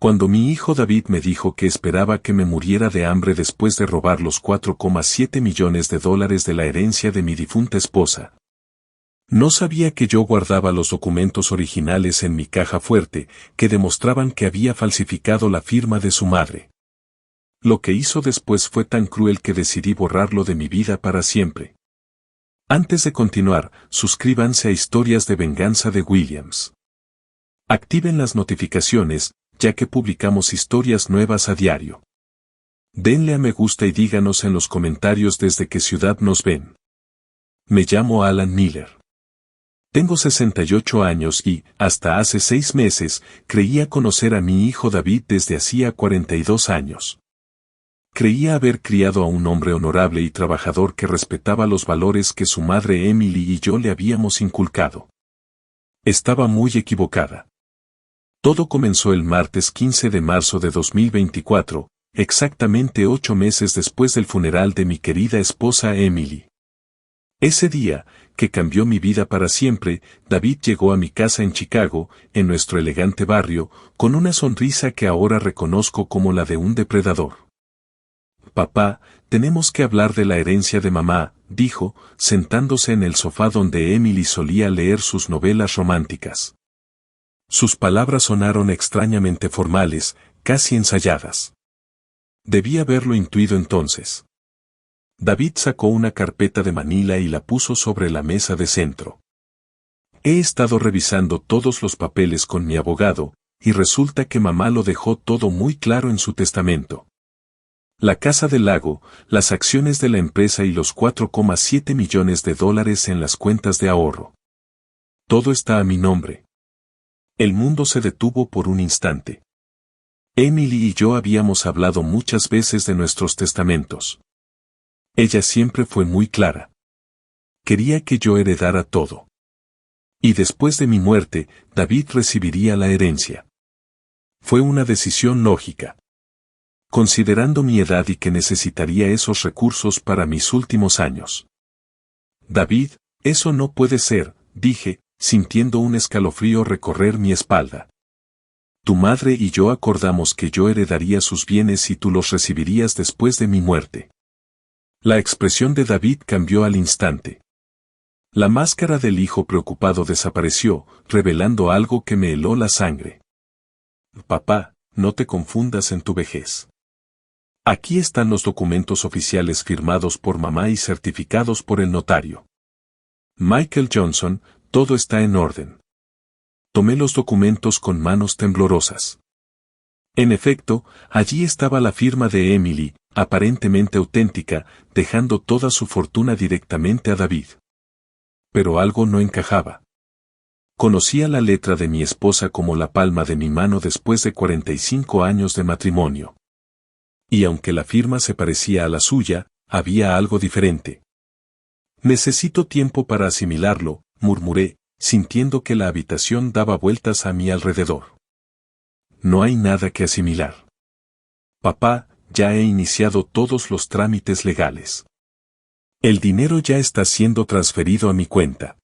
Cuando mi hijo David me dijo que esperaba que me muriera de hambre después de robar los 4,7 millones de dólares de la herencia de mi difunta esposa. No sabía que yo guardaba los documentos originales en mi caja fuerte, que demostraban que había falsificado la firma de su madre. Lo que hizo después fue tan cruel que decidí borrarlo de mi vida para siempre. Antes de continuar, suscríbanse a Historias de Venganza de Williams. Activen las notificaciones, ya que publicamos historias nuevas a diario. Denle a me gusta y díganos en los comentarios desde qué ciudad nos ven. Me llamo Alan Miller. Tengo 68 años y, hasta hace 6 meses, creía conocer a mi hijo David desde hacía 42 años. Creía haber criado a un hombre honorable y trabajador que respetaba los valores que su madre Emily y yo le habíamos inculcado. Estaba muy equivocada. Todo comenzó el martes 15 de marzo de 2024, exactamente 8 meses después del funeral de mi querida esposa Emily. Ese día, que cambió mi vida para siempre, David llegó a mi casa en Chicago, en nuestro elegante barrio, con una sonrisa que ahora reconozco como la de un depredador. «Papá, tenemos que hablar de la herencia de mamá», dijo, sentándose en el sofá donde Emily solía leer sus novelas románticas. Sus palabras sonaron extrañamente formales, casi ensayadas. Debí haberlo intuido entonces. David sacó una carpeta de manila y la puso sobre la mesa de centro. He estado revisando todos los papeles con mi abogado, y resulta que mamá lo dejó todo muy claro en su testamento. La casa del lago, las acciones de la empresa y los 4,7 millones de dólares en las cuentas de ahorro. Todo está a mi nombre. El mundo se detuvo por un instante. Emily y yo habíamos hablado muchas veces de nuestros testamentos. Ella siempre fue muy clara. Quería que yo heredara todo. Y después de mi muerte, David recibiría la herencia. Fue una decisión lógica. Considerando mi edad y que necesitaría esos recursos para mis últimos años. David, eso no puede ser, dije, sintiendo un escalofrío recorrer mi espalda. Tu madre y yo acordamos que yo heredaría sus bienes y tú los recibirías después de mi muerte. La expresión de David cambió al instante. La máscara del hijo preocupado desapareció, revelando algo que me heló la sangre. Papá, no te confundas en tu vejez. Aquí están los documentos oficiales firmados por mamá y certificados por el notario. Michael Johnson, todo está en orden. Tomé los documentos con manos temblorosas. En efecto, allí estaba la firma de Emily, aparentemente auténtica, dejando toda su fortuna directamente a David. Pero algo no encajaba. Conocía la letra de mi esposa como la palma de mi mano después de 45 años de matrimonio. Y aunque la firma se parecía a la suya, había algo diferente. Necesito tiempo para asimilarlo, murmuré, sintiendo que la habitación daba vueltas a mi alrededor. No hay nada que asimilar. Papá, ya he iniciado todos los trámites legales. El dinero ya está siendo transferido a mi cuenta.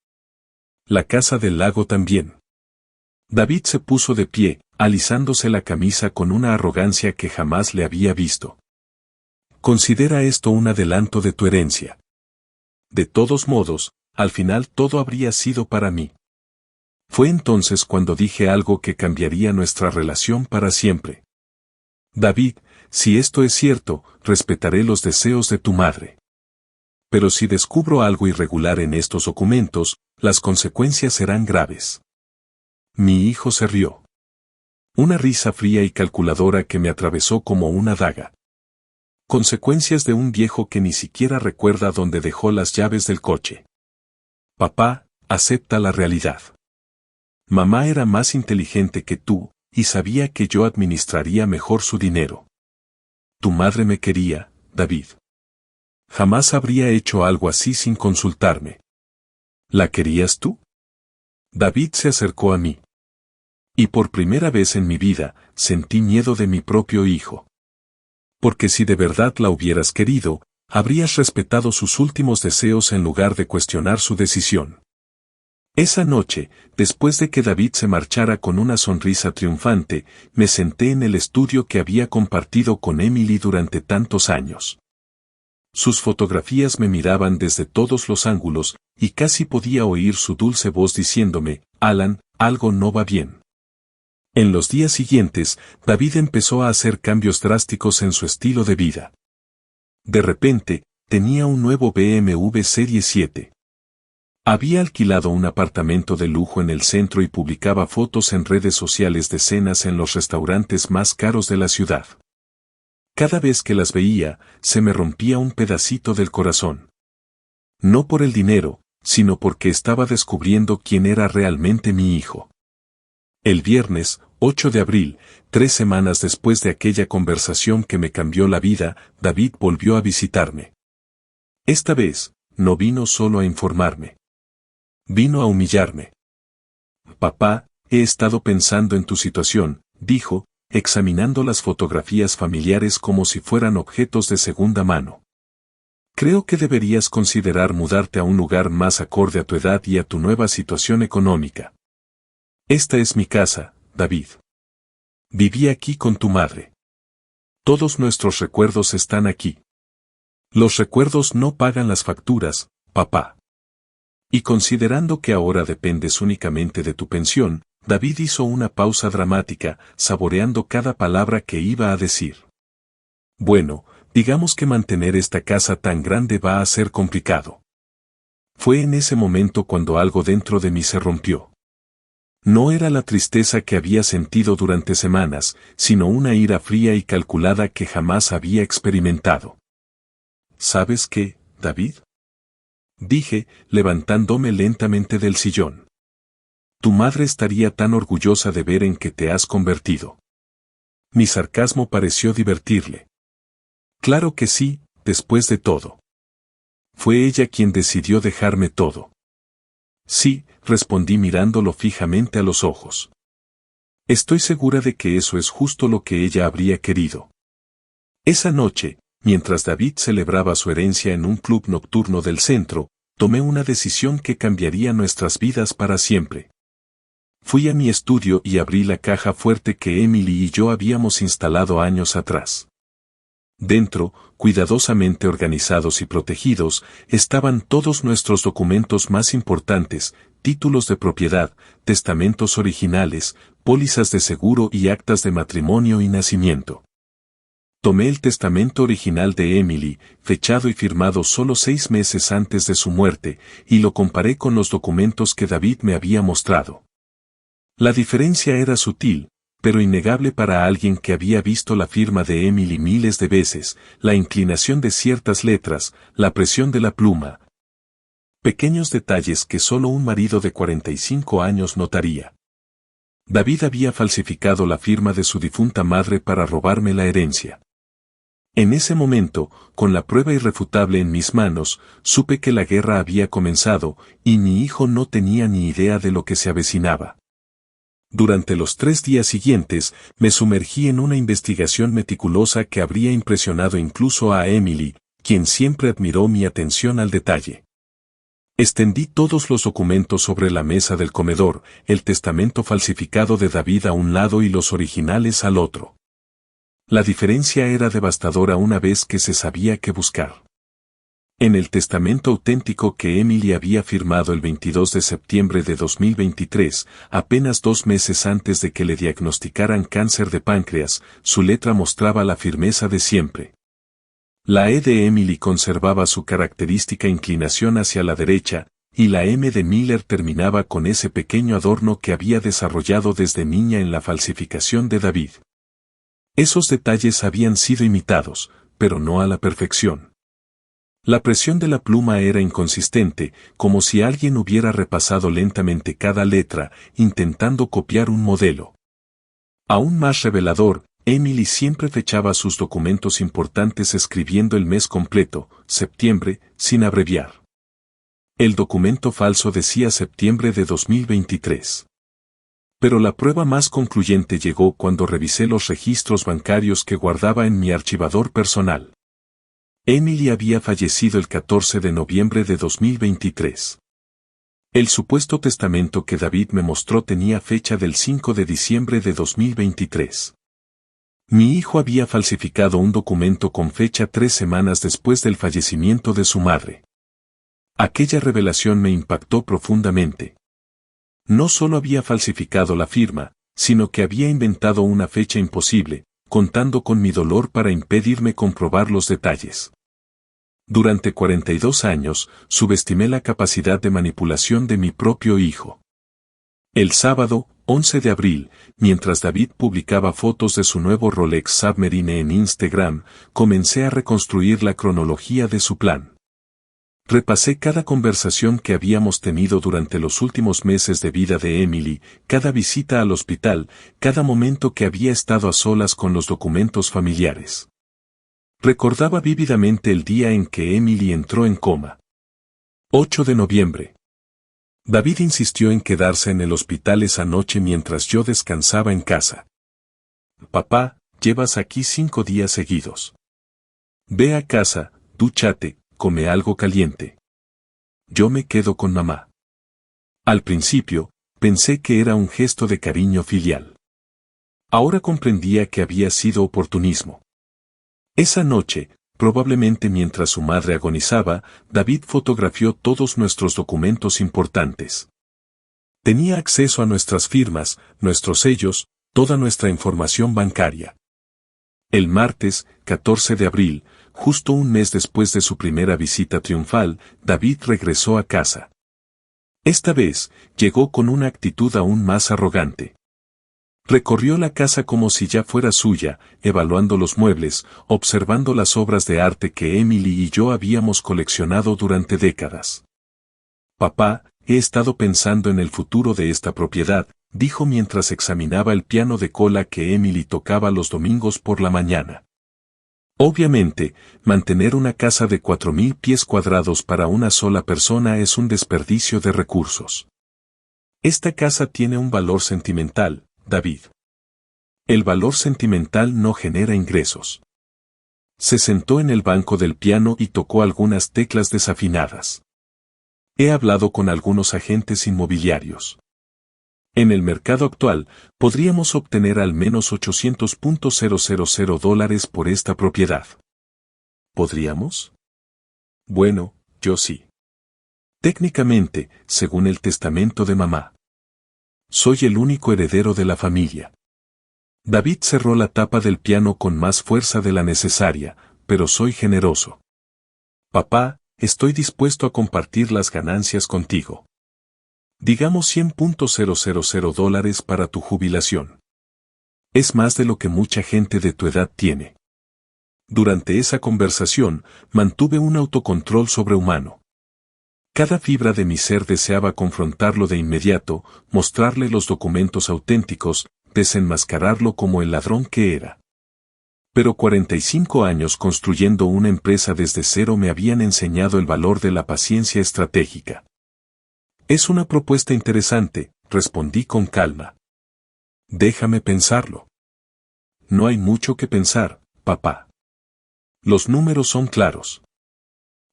La casa del lago también. David se puso de pie, alisándose la camisa con una arrogancia que jamás le había visto. Considera esto un adelanto de tu herencia. De todos modos, al final todo habría sido para mí. Fue entonces cuando dije algo que cambiaría nuestra relación para siempre. David, si esto es cierto, respetaré los deseos de tu madre. Pero si descubro algo irregular en estos documentos, las consecuencias serán graves. Mi hijo se rió. Una risa fría y calculadora que me atravesó como una daga. Consecuencias de un viejo que ni siquiera recuerda dónde dejó las llaves del coche. Papá, acepta la realidad. Mamá era más inteligente que tú, y sabía que yo administraría mejor su dinero. Tu madre me quería, David. Jamás habría hecho algo así sin consultarme. ¿La querías tú? David se acercó a mí. Y por primera vez en mi vida, sentí miedo de mi propio hijo. Porque si de verdad la hubieras querido, habrías respetado sus últimos deseos en lugar de cuestionar su decisión. Esa noche, después de que David se marchara con una sonrisa triunfante, me senté en el estudio que había compartido con Emily durante tantos años. Sus fotografías me miraban desde todos los ángulos, y casi podía oír su dulce voz diciéndome, Alan, algo no va bien. En los días siguientes, David empezó a hacer cambios drásticos en su estilo de vida. De repente, tenía un nuevo BMW Serie 7. Había alquilado un apartamento de lujo en el centro y publicaba fotos en redes sociales de cenas en los restaurantes más caros de la ciudad. Cada vez que las veía, se me rompía un pedacito del corazón. No por el dinero, sino porque estaba descubriendo quién era realmente mi hijo. El viernes, 8 de abril, 3 semanas después de aquella conversación que me cambió la vida, David volvió a visitarme. Esta vez, no vino solo a informarme. Vino a humillarme. Papá, he estado pensando en tu situación, dijo, examinando las fotografías familiares como si fueran objetos de segunda mano. Creo que deberías considerar mudarte a un lugar más acorde a tu edad y a tu nueva situación económica. Esta es mi casa, David. Viví aquí con tu madre. Todos nuestros recuerdos están aquí. Los recuerdos no pagan las facturas, papá. Y considerando que ahora dependes únicamente de tu pensión, David hizo una pausa dramática, saboreando cada palabra que iba a decir. Bueno, digamos que mantener esta casa tan grande va a ser complicado. Fue en ese momento cuando algo dentro de mí se rompió. No era la tristeza que había sentido durante semanas, sino una ira fría y calculada que jamás había experimentado. ¿Sabes qué, David? Dije, levantándome lentamente del sillón. Tu madre estaría tan orgullosa de ver en qué te has convertido. Mi sarcasmo pareció divertirle. Claro que sí, después de todo. Fue ella quien decidió dejarme todo. Sí, respondí mirándolo fijamente a los ojos. Estoy segura de que eso es justo lo que ella habría querido. Esa noche, mientras David celebraba su herencia en un club nocturno del centro, tomé una decisión que cambiaría nuestras vidas para siempre. Fui a mi estudio y abrí la caja fuerte que Emily y yo habíamos instalado años atrás. Dentro, cuidadosamente organizados y protegidos, estaban todos nuestros documentos más importantes, títulos de propiedad, testamentos originales, pólizas de seguro y actas de matrimonio y nacimiento. Tomé el testamento original de Emily, fechado y firmado solo 6 meses antes de su muerte, y lo comparé con los documentos que David me había mostrado. La diferencia era sutil, pero innegable para alguien que había visto la firma de Emily miles de veces, la inclinación de ciertas letras, la presión de la pluma. Pequeños detalles que solo un marido de 45 años notaría. David había falsificado la firma de su difunta madre para robarme la herencia. En ese momento, con la prueba irrefutable en mis manos, supe que la guerra había comenzado, y mi hijo no tenía ni idea de lo que se avecinaba. Durante los 3 días siguientes, me sumergí en una investigación meticulosa que habría impresionado incluso a Emily, quien siempre admiró mi atención al detalle. Extendí todos los documentos sobre la mesa del comedor, el testamento falsificado de David a un lado y los originales al otro. La diferencia era devastadora una vez que se sabía qué buscar. En el testamento auténtico que Emily había firmado el 22 de septiembre de 2023, apenas 2 meses antes de que le diagnosticaran cáncer de páncreas, su letra mostraba la firmeza de siempre. La E de Emily conservaba su característica inclinación hacia la derecha, y la M de Miller terminaba con ese pequeño adorno que había desarrollado desde niña en la falsificación de David. Esos detalles habían sido imitados, pero no a la perfección. La presión de la pluma era inconsistente, como si alguien hubiera repasado lentamente cada letra, intentando copiar un modelo. Aún más revelador, Emily siempre fechaba sus documentos importantes escribiendo el mes completo, septiembre, sin abreviar. El documento falso decía septiembre de 2023. Pero la prueba más concluyente llegó cuando revisé los registros bancarios que guardaba en mi archivador personal. Emily había fallecido el 14 de noviembre de 2023. El supuesto testamento que David me mostró tenía fecha del 5 de diciembre de 2023. Mi hijo había falsificado un documento con fecha 3 semanas después del fallecimiento de su madre. Aquella revelación me impactó profundamente. No solo había falsificado la firma, sino que había inventado una fecha imposible, contando con mi dolor para impedirme comprobar los detalles. Durante 42 años, subestimé la capacidad de manipulación de mi propio hijo. El sábado, 11 de abril, mientras David publicaba fotos de su nuevo Rolex Submarine en Instagram, comencé a reconstruir la cronología de su plan. Repasé cada conversación que habíamos tenido durante los últimos meses de vida de Emily, cada visita al hospital, cada momento que había estado a solas con los documentos familiares. Recordaba vívidamente el día en que Emily entró en coma. 8 de noviembre. David insistió en quedarse en el hospital esa noche mientras yo descansaba en casa. Papá, llevas aquí 5 días seguidos. Ve a casa, dúchate, come algo caliente. Yo me quedo con mamá. Al principio, pensé que era un gesto de cariño filial. Ahora comprendía que había sido oportunismo. Esa noche, probablemente mientras su madre agonizaba, David fotografió todos nuestros documentos importantes. Tenía acceso a nuestras firmas, nuestros sellos, toda nuestra información bancaria. El martes, 14 de abril, justo un mes después de su primera visita triunfal, David regresó a casa. Esta vez, llegó con una actitud aún más arrogante. Recorrió la casa como si ya fuera suya, evaluando los muebles, observando las obras de arte que Emily y yo habíamos coleccionado durante décadas. Papá, he estado pensando en el futuro de esta propiedad, dijo mientras examinaba el piano de cola que Emily tocaba los domingos por la mañana. Obviamente, mantener una casa de 4.000 pies cuadrados para una sola persona es un desperdicio de recursos. Esta casa tiene un valor sentimental, David. El valor sentimental no genera ingresos. Se sentó en el banco del piano y tocó algunas teclas desafinadas. He hablado con algunos agentes inmobiliarios. En el mercado actual, podríamos obtener al menos $800,000 por esta propiedad. ¿Podríamos? Bueno, yo sí. Técnicamente, según el testamento de mamá. Soy el único heredero de la familia. David cerró la tapa del piano con más fuerza de la necesaria, pero soy generoso. Papá, estoy dispuesto a compartir las ganancias contigo. Digamos $100,000 para tu jubilación. Es más de lo que mucha gente de tu edad tiene. Durante esa conversación, mantuve un autocontrol sobrehumano. Cada fibra de mi ser deseaba confrontarlo de inmediato, mostrarle los documentos auténticos, desenmascararlo como el ladrón que era. Pero 45 años construyendo una empresa desde cero me habían enseñado el valor de la paciencia estratégica. Es una propuesta interesante, respondí con calma. Déjame pensarlo. No hay mucho que pensar, papá. Los números son claros.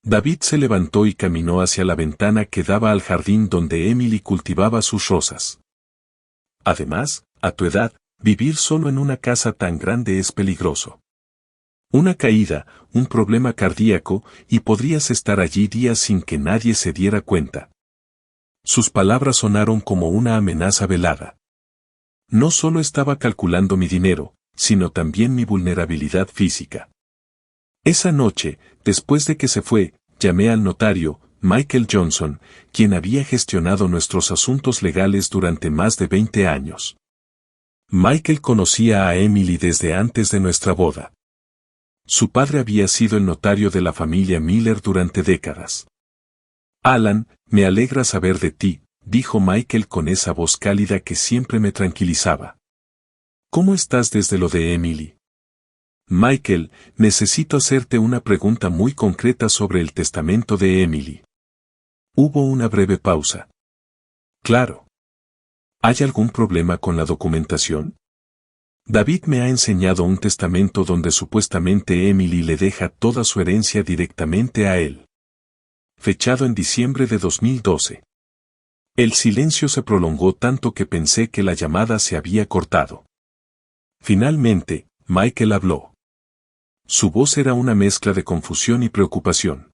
David se levantó y caminó hacia la ventana que daba al jardín donde Emily cultivaba sus rosas. Además, a tu edad, vivir solo en una casa tan grande es peligroso. Una caída, un problema cardíaco, y podrías estar allí días sin que nadie se diera cuenta. Sus palabras sonaron como una amenaza velada. No solo estaba calculando mi dinero, sino también mi vulnerabilidad física. Esa noche, después de que se fue, llamé al notario, Michael Johnson, quien había gestionado nuestros asuntos legales durante más de 20 años. Michael conocía a Emily desde antes de nuestra boda. Su padre había sido el notario de la familia Miller durante décadas. Alan, me alegra saber de ti, dijo Michael con esa voz cálida que siempre me tranquilizaba. ¿Cómo estás desde lo de Emily? Michael, necesito hacerte una pregunta muy concreta sobre el testamento de Emily. Hubo una breve pausa. Claro. ¿Hay algún problema con la documentación? David me ha enseñado un testamento donde supuestamente Emily le deja toda su herencia directamente a él. Fechado en diciembre de 2012. El silencio se prolongó tanto que pensé que la llamada se había cortado. Finalmente, Michael habló. Su voz era una mezcla de confusión y preocupación.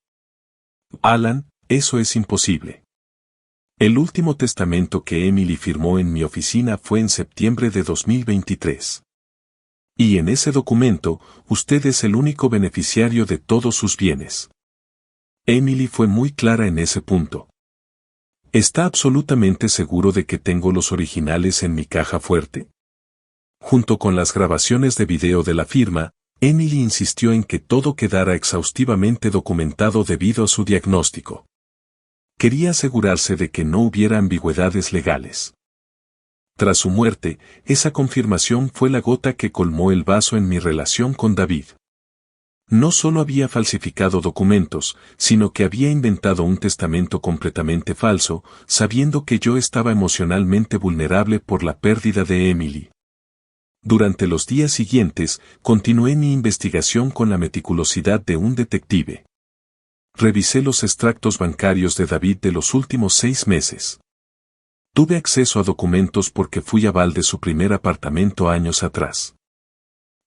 Alan, eso es imposible. El último testamento que Emily firmó en mi oficina fue en septiembre de 2023. Y en ese documento, usted es el único beneficiario de todos sus bienes. Emily fue muy clara en ese punto. ¿Está absolutamente seguro de que tengo los originales en mi caja fuerte? Junto con las grabaciones de video de la firma, Emily insistió en que todo quedara exhaustivamente documentado debido a su diagnóstico. Quería asegurarse de que no hubiera ambigüedades legales. Tras su muerte, esa confirmación fue la gota que colmó el vaso en mi relación con David. No solo había falsificado documentos, sino que había inventado un testamento completamente falso, sabiendo que yo estaba emocionalmente vulnerable por la pérdida de Emily. Durante los días siguientes, continué mi investigación con la meticulosidad de un detective. Revisé los extractos bancarios de David de los últimos 6 meses. Tuve acceso a documentos porque fui aval de su primer apartamento años atrás.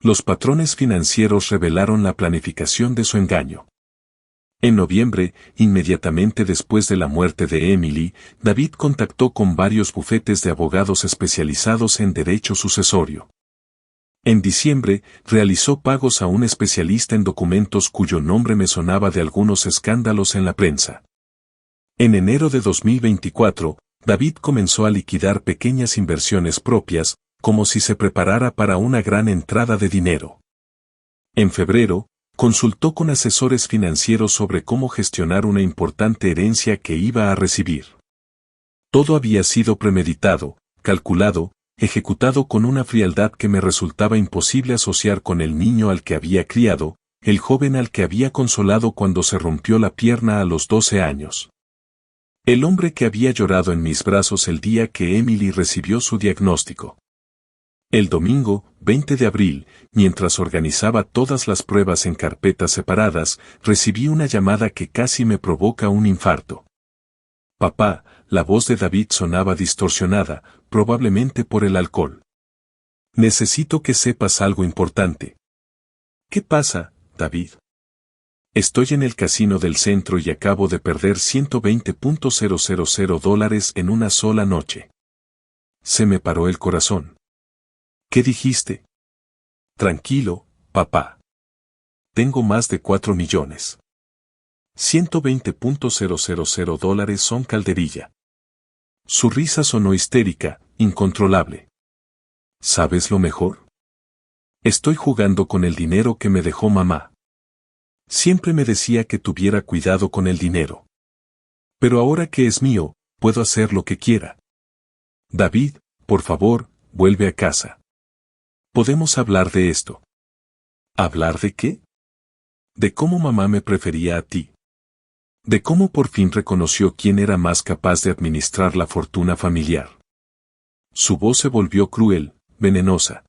Los patrones financieros revelaron la planificación de su engaño. En noviembre, inmediatamente después de la muerte de Emily, David contactó con varios bufetes de abogados especializados en derecho sucesorio. En diciembre, realizó pagos a un especialista en documentos cuyo nombre me sonaba de algunos escándalos en la prensa. En enero de 2024, David comenzó a liquidar pequeñas inversiones propias, como si se preparara para una gran entrada de dinero. En febrero, consultó con asesores financieros sobre cómo gestionar una importante herencia que iba a recibir. Todo había sido premeditado, calculado, ejecutado con una frialdad que me resultaba imposible asociar con el niño al que había criado, el joven al que había consolado cuando se rompió la pierna a los 12 años. El hombre que había llorado en mis brazos el día que Emily recibió su diagnóstico. El domingo, 20 de abril, mientras organizaba todas las pruebas en carpetas separadas, recibí una llamada que casi me provoca un infarto. Papá, la voz de David sonaba distorsionada, probablemente por el alcohol. Necesito que sepas algo importante. ¿Qué pasa, David? Estoy en el casino del centro y acabo de perder $120,000 en una sola noche. Se me paró el corazón. ¿Qué dijiste? Tranquilo, papá. Tengo más de 4 millones. $120,000 son calderilla. Su risa sonó histérica, incontrolable. ¿Sabes lo mejor? Estoy jugando con el dinero que me dejó mamá. Siempre me decía que tuviera cuidado con el dinero. Pero ahora que es mío, puedo hacer lo que quiera. David, por favor, vuelve a casa. Podemos hablar de esto. ¿Hablar de qué? De cómo mamá me prefería a ti. De cómo por fin reconoció quién era más capaz de administrar la fortuna familiar. Su voz se volvió cruel, venenosa.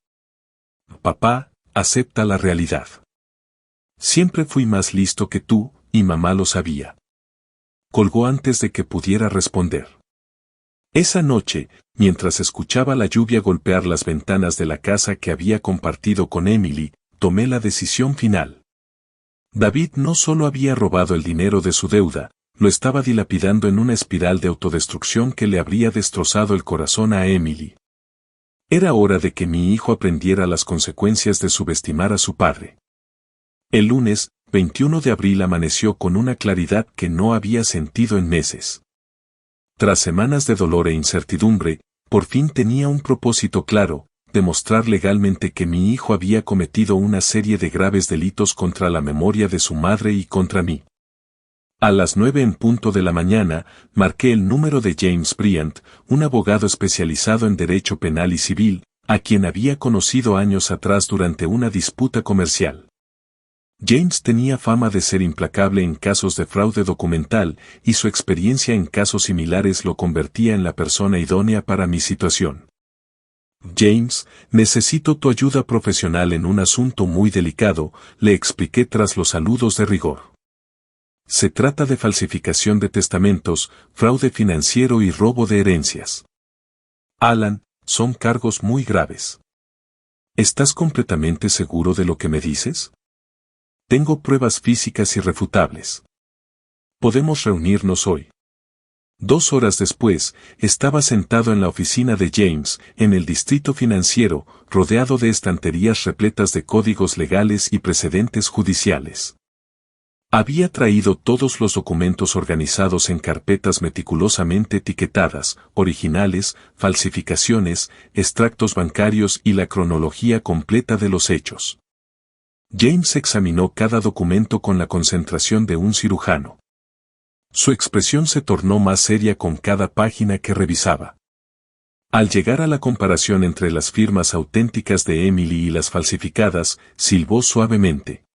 Papá, acepta la realidad. Siempre fui más listo que tú, y mamá lo sabía. Colgó antes de que pudiera responder. Esa noche, mientras escuchaba la lluvia golpear las ventanas de la casa que había compartido con Emily, tomé la decisión final. David no solo había robado el dinero de su deuda, lo estaba dilapidando en una espiral de autodestrucción que le habría destrozado el corazón a Emily. Era hora de que mi hijo aprendiera las consecuencias de subestimar a su padre. El lunes, 21 de abril amaneció con una claridad que no había sentido en meses. Tras semanas de dolor e incertidumbre, por fin tenía un propósito claro: demostrar legalmente que mi hijo había cometido una serie de graves delitos contra la memoria de su madre y contra mí. A las 9 en punto de la mañana, marqué el número de James Bryant, un abogado especializado en derecho penal y civil, a quien había conocido años atrás durante una disputa comercial. James tenía fama de ser implacable en casos de fraude documental, y su experiencia en casos similares lo convertía en la persona idónea para mi situación. James, necesito tu ayuda profesional en un asunto muy delicado, le expliqué tras los saludos de rigor. Se trata de falsificación de testamentos, fraude financiero y robo de herencias. Alan, son cargos muy graves. ¿Estás completamente seguro de lo que me dices? Tengo pruebas físicas irrefutables. Podemos reunirnos hoy. 2 horas después, estaba sentado en la oficina de James, en el distrito financiero, rodeado de estanterías repletas de códigos legales y precedentes judiciales. Había traído todos los documentos organizados en carpetas meticulosamente etiquetadas, originales, falsificaciones, extractos bancarios y la cronología completa de los hechos. James examinó cada documento con la concentración de un cirujano. Su expresión se tornó más seria con cada página que revisaba. Al llegar a la comparación entre las firmas auténticas de Emily y las falsificadas, silbó suavemente.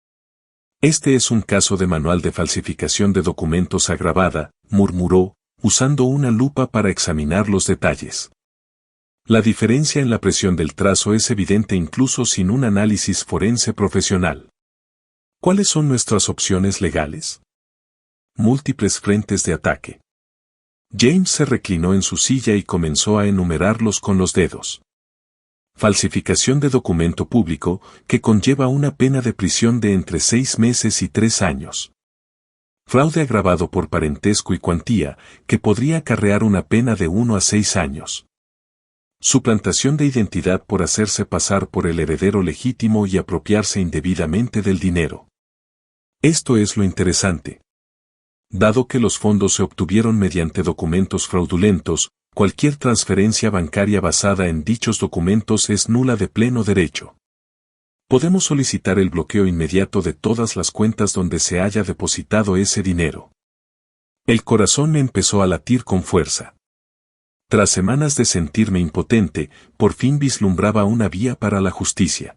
Este es un caso de manual de falsificación de documentos agravada, murmuró, usando una lupa para examinar los detalles. La diferencia en la presión del trazo es evidente incluso sin un análisis forense profesional. ¿Cuáles son nuestras opciones legales? Múltiples frentes de ataque. James se reclinó en su silla y comenzó a enumerarlos con los dedos. Falsificación de documento público, que conlleva una pena de prisión de entre 6 meses y 3 años. Fraude agravado por parentesco y cuantía, que podría acarrear una pena de 1 a 6 años. Suplantación de identidad por hacerse pasar por el heredero legítimo y apropiarse indebidamente del dinero. Esto es lo interesante. Dado que los fondos se obtuvieron mediante documentos fraudulentos, cualquier transferencia bancaria basada en dichos documentos es nula de pleno derecho. Podemos solicitar el bloqueo inmediato de todas las cuentas donde se haya depositado ese dinero. El corazón me empezó a latir con fuerza. Tras semanas de sentirme impotente, por fin vislumbraba una vía para la justicia.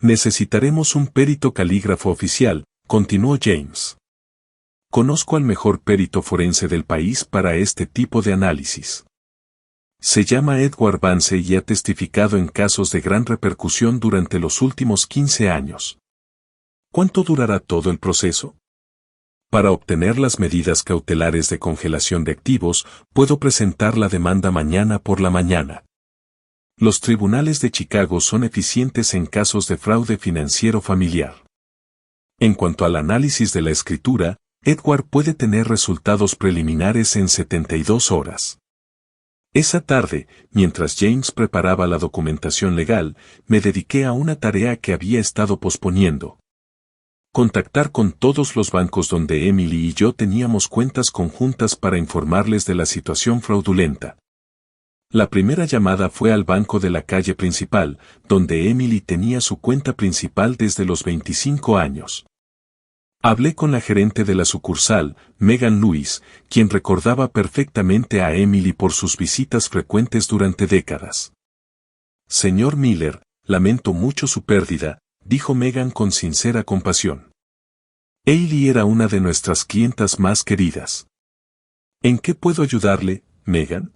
Necesitaremos un perito calígrafo oficial, continuó James. Conozco al mejor perito forense del país para este tipo de análisis. Se llama Edward Vance y ha testificado en casos de gran repercusión durante los últimos 15 años. ¿Cuánto durará todo el proceso? Para obtener las medidas cautelares de congelación de activos, puedo presentar la demanda mañana por la mañana. Los tribunales de Chicago son eficientes en casos de fraude financiero familiar. En cuanto al análisis de la escritura, Edward puede tener resultados preliminares en 72 horas. Esa tarde, mientras James preparaba la documentación legal, me dediqué a una tarea que había estado posponiendo. Contactar con todos los bancos donde Emily y yo teníamos cuentas conjuntas para informarles de la situación fraudulenta. La primera llamada fue al banco de la calle principal, donde Emily tenía su cuenta principal desde los 25 años. Hablé con la gerente de la sucursal, Megan Lewis, quien recordaba perfectamente a Emily por sus visitas frecuentes durante décadas. Señor Miller, lamento mucho su pérdida, dijo Megan con sincera compasión. Hailey era una de nuestras clientas más queridas. ¿En qué puedo ayudarle, Megan?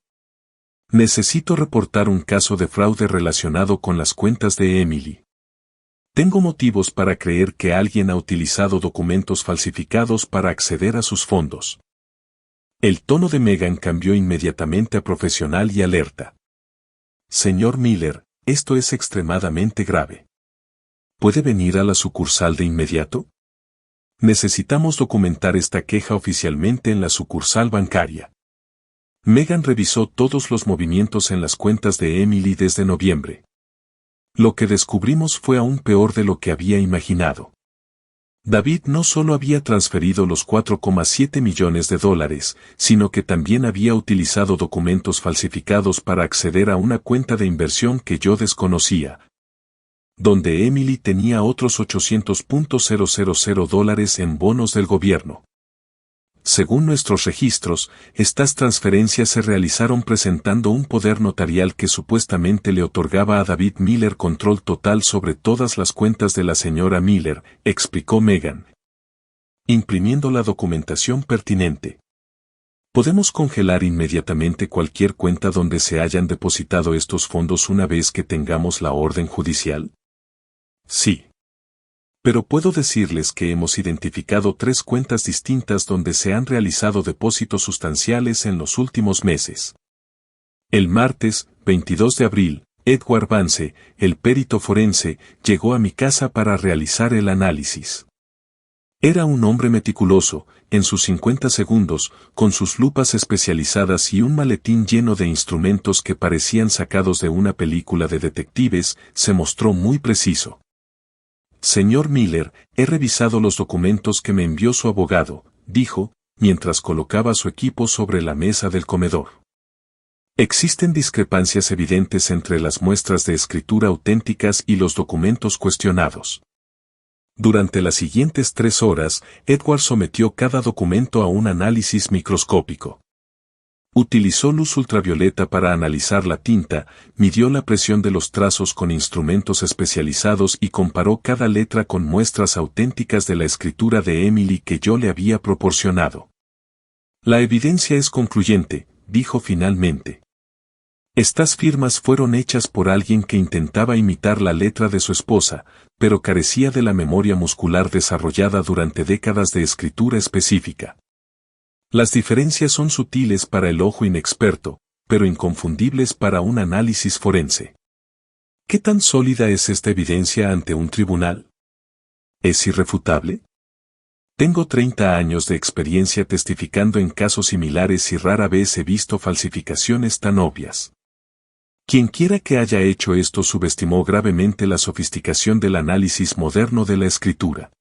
Necesito reportar un caso de fraude relacionado con las cuentas de Emily. Tengo motivos para creer que alguien ha utilizado documentos falsificados para acceder a sus fondos. El tono de Megan cambió inmediatamente a profesional y alerta. Señor Miller, esto es extremadamente grave. ¿Puede venir a la sucursal de inmediato? Necesitamos documentar esta queja oficialmente en la sucursal bancaria. Megan revisó todos los movimientos en las cuentas de Emily desde noviembre. Lo que descubrimos fue aún peor de lo que había imaginado. David no solo había transferido los 4,7 millones de dólares, sino que también había utilizado documentos falsificados para acceder a una cuenta de inversión que yo desconocía, donde Emily tenía otros 800.000 dólares en bonos del gobierno. Según nuestros registros, estas transferencias se realizaron presentando un poder notarial que supuestamente le otorgaba a David Miller control total sobre todas las cuentas de la señora Miller, explicó Megan, imprimiendo la documentación pertinente. ¿Podemos congelar inmediatamente cualquier cuenta donde se hayan depositado estos fondos una vez que tengamos la orden judicial? Sí. Pero puedo decirles que hemos identificado 3 cuentas distintas donde se han realizado depósitos sustanciales en los últimos meses. El martes, 22 de abril, Edward Vance, el perito forense, llegó a mi casa para realizar el análisis. Era un hombre meticuloso, en sus 50 segundos, con sus lupas especializadas y un maletín lleno de instrumentos que parecían sacados de una película de detectives, se mostró muy preciso. Señor Miller, he revisado los documentos que me envió su abogado, dijo, mientras colocaba su equipo sobre la mesa del comedor. Existen discrepancias evidentes entre las muestras de escritura auténticas y los documentos cuestionados. Durante las siguientes 3 horas, Edward sometió cada documento a un análisis microscópico. Utilizó luz ultravioleta para analizar la tinta, midió la presión de los trazos con instrumentos especializados y comparó cada letra con muestras auténticas de la escritura de Emily que yo le había proporcionado. La evidencia es concluyente, dijo finalmente. Estas firmas fueron hechas por alguien que intentaba imitar la letra de su esposa, pero carecía de la memoria muscular desarrollada durante décadas de escritura específica. Las diferencias son sutiles para el ojo inexperto, pero inconfundibles para un análisis forense. ¿Qué tan sólida es esta evidencia ante un tribunal? ¿Es irrefutable? Tengo 30 años de experiencia testificando en casos similares y rara vez he visto falsificaciones tan obvias. Quienquiera que haya hecho esto subestimó gravemente la sofisticación del análisis moderno de la escritura.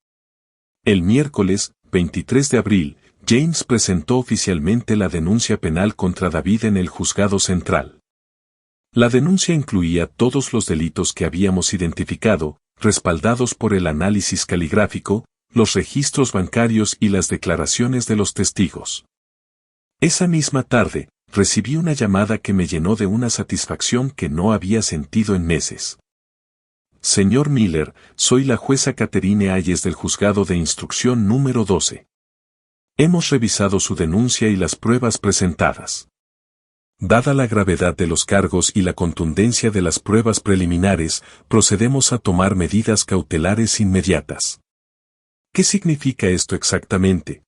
El miércoles, 23 de abril, James presentó oficialmente la denuncia penal contra David en el juzgado central. La denuncia incluía todos los delitos que habíamos identificado, respaldados por el análisis caligráfico, los registros bancarios y las declaraciones de los testigos. Esa misma tarde, recibí una llamada que me llenó de una satisfacción que no había sentido en meses. Señor Miller, soy la jueza Catherine Hayes del juzgado de instrucción número 12. Hemos revisado su denuncia y las pruebas presentadas. Dada la gravedad de los cargos y la contundencia de las pruebas preliminares, procedemos a tomar medidas cautelares inmediatas. ¿Qué significa esto exactamente?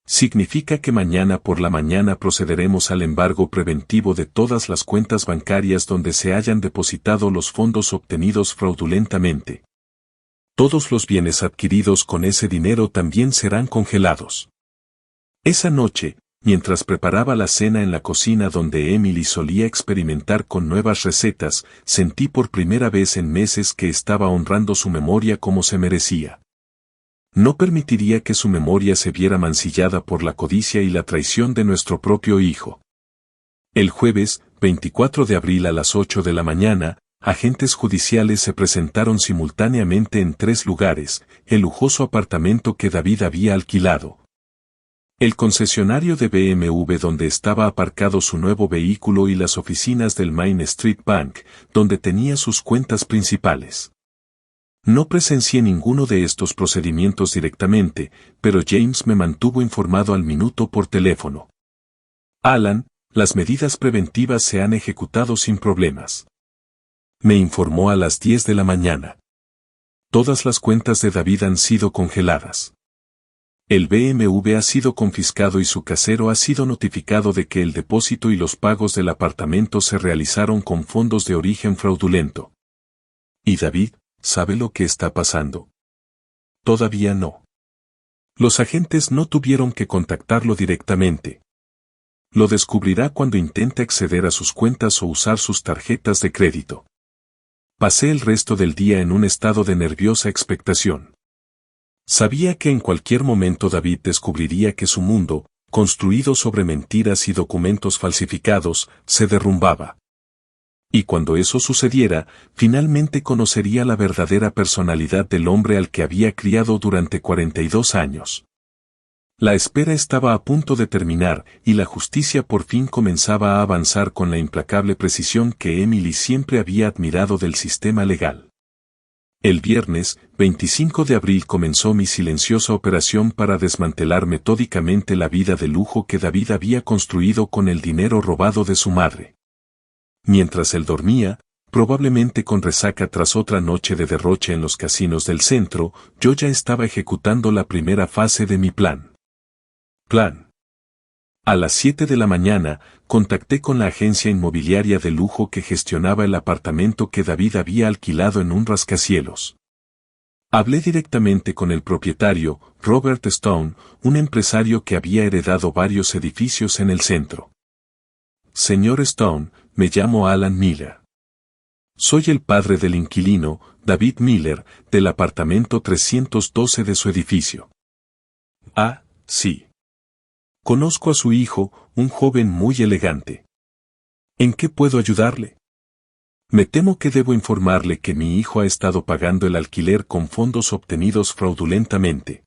Significa que mañana por la mañana procederemos al embargo preventivo de todas las cuentas bancarias donde se hayan depositado los fondos obtenidos fraudulentamente. Todos los bienes adquiridos con ese dinero también serán congelados. Esa noche, mientras preparaba la cena en la cocina donde Emily solía experimentar con nuevas recetas, sentí por primera vez en meses que estaba honrando su memoria como se merecía. No permitiría que su memoria se viera mancillada por la codicia y la traición de nuestro propio hijo. El jueves, 24 de abril a las 8 de la mañana, agentes judiciales se presentaron simultáneamente en 3 lugares, el lujoso apartamento que David había alquilado, el concesionario de BMW donde estaba aparcado su nuevo vehículo y las oficinas del Main Street Bank, donde tenía sus cuentas principales. No presencié ninguno de estos procedimientos directamente, pero James me mantuvo informado al minuto por teléfono. Alan, las medidas preventivas se han ejecutado sin problemas. Me informó a las 10 de la mañana. Todas las cuentas de David han sido congeladas. El BMW ha sido confiscado y su casero ha sido notificado de que el depósito y los pagos del apartamento se realizaron con fondos de origen fraudulento. ¿Y David, sabe lo que está pasando? Todavía no. Los agentes no tuvieron que contactarlo directamente. Lo descubrirá cuando intente acceder a sus cuentas o usar sus tarjetas de crédito. Pasé el resto del día en un estado de nerviosa expectación. Sabía que en cualquier momento David descubriría que su mundo, construido sobre mentiras y documentos falsificados, se derrumbaba. Y cuando eso sucediera, finalmente conocería la verdadera personalidad del hombre al que había criado durante 42 años. La espera estaba a punto de terminar y la justicia por fin comenzaba a avanzar con la implacable precisión que Emily siempre había admirado del sistema legal. El viernes, 25 de abril comenzó mi silenciosa operación para desmantelar metódicamente la vida de lujo que David había construido con el dinero robado de su madre. Mientras él dormía, Probablemente con resaca tras otra noche de derroche en los casinos del centro, yo ya estaba ejecutando la primera fase de mi plan. A las 7 de la mañana, contacté con la agencia inmobiliaria de lujo que gestionaba el apartamento que David había alquilado en un rascacielos. Hablé directamente con el propietario, Robert Stone, un empresario que había heredado varios edificios en el centro. Señor Stone, me llamo Alan Miller. Soy el padre del inquilino, David Miller, del apartamento 312 de su edificio. Ah, sí. Conozco a su hijo, un joven muy elegante. ¿En qué puedo ayudarle? Me temo que debo informarle que mi hijo ha estado pagando el alquiler con fondos obtenidos fraudulentamente.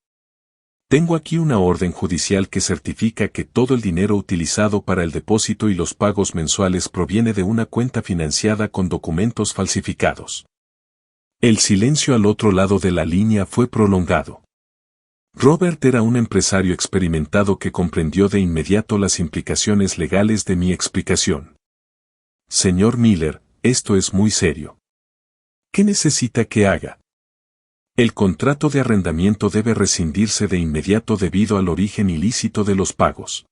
Tengo aquí una orden judicial que certifica que todo el dinero utilizado para el depósito y los pagos mensuales proviene de una cuenta financiada con documentos falsificados. El silencio al otro lado de la línea fue prolongado. Robert era un empresario experimentado que comprendió de inmediato las implicaciones legales de mi explicación. Señor Miller, esto es muy serio. ¿Qué necesita que haga? El contrato de arrendamiento debe rescindirse de inmediato debido al origen ilícito de los pagos.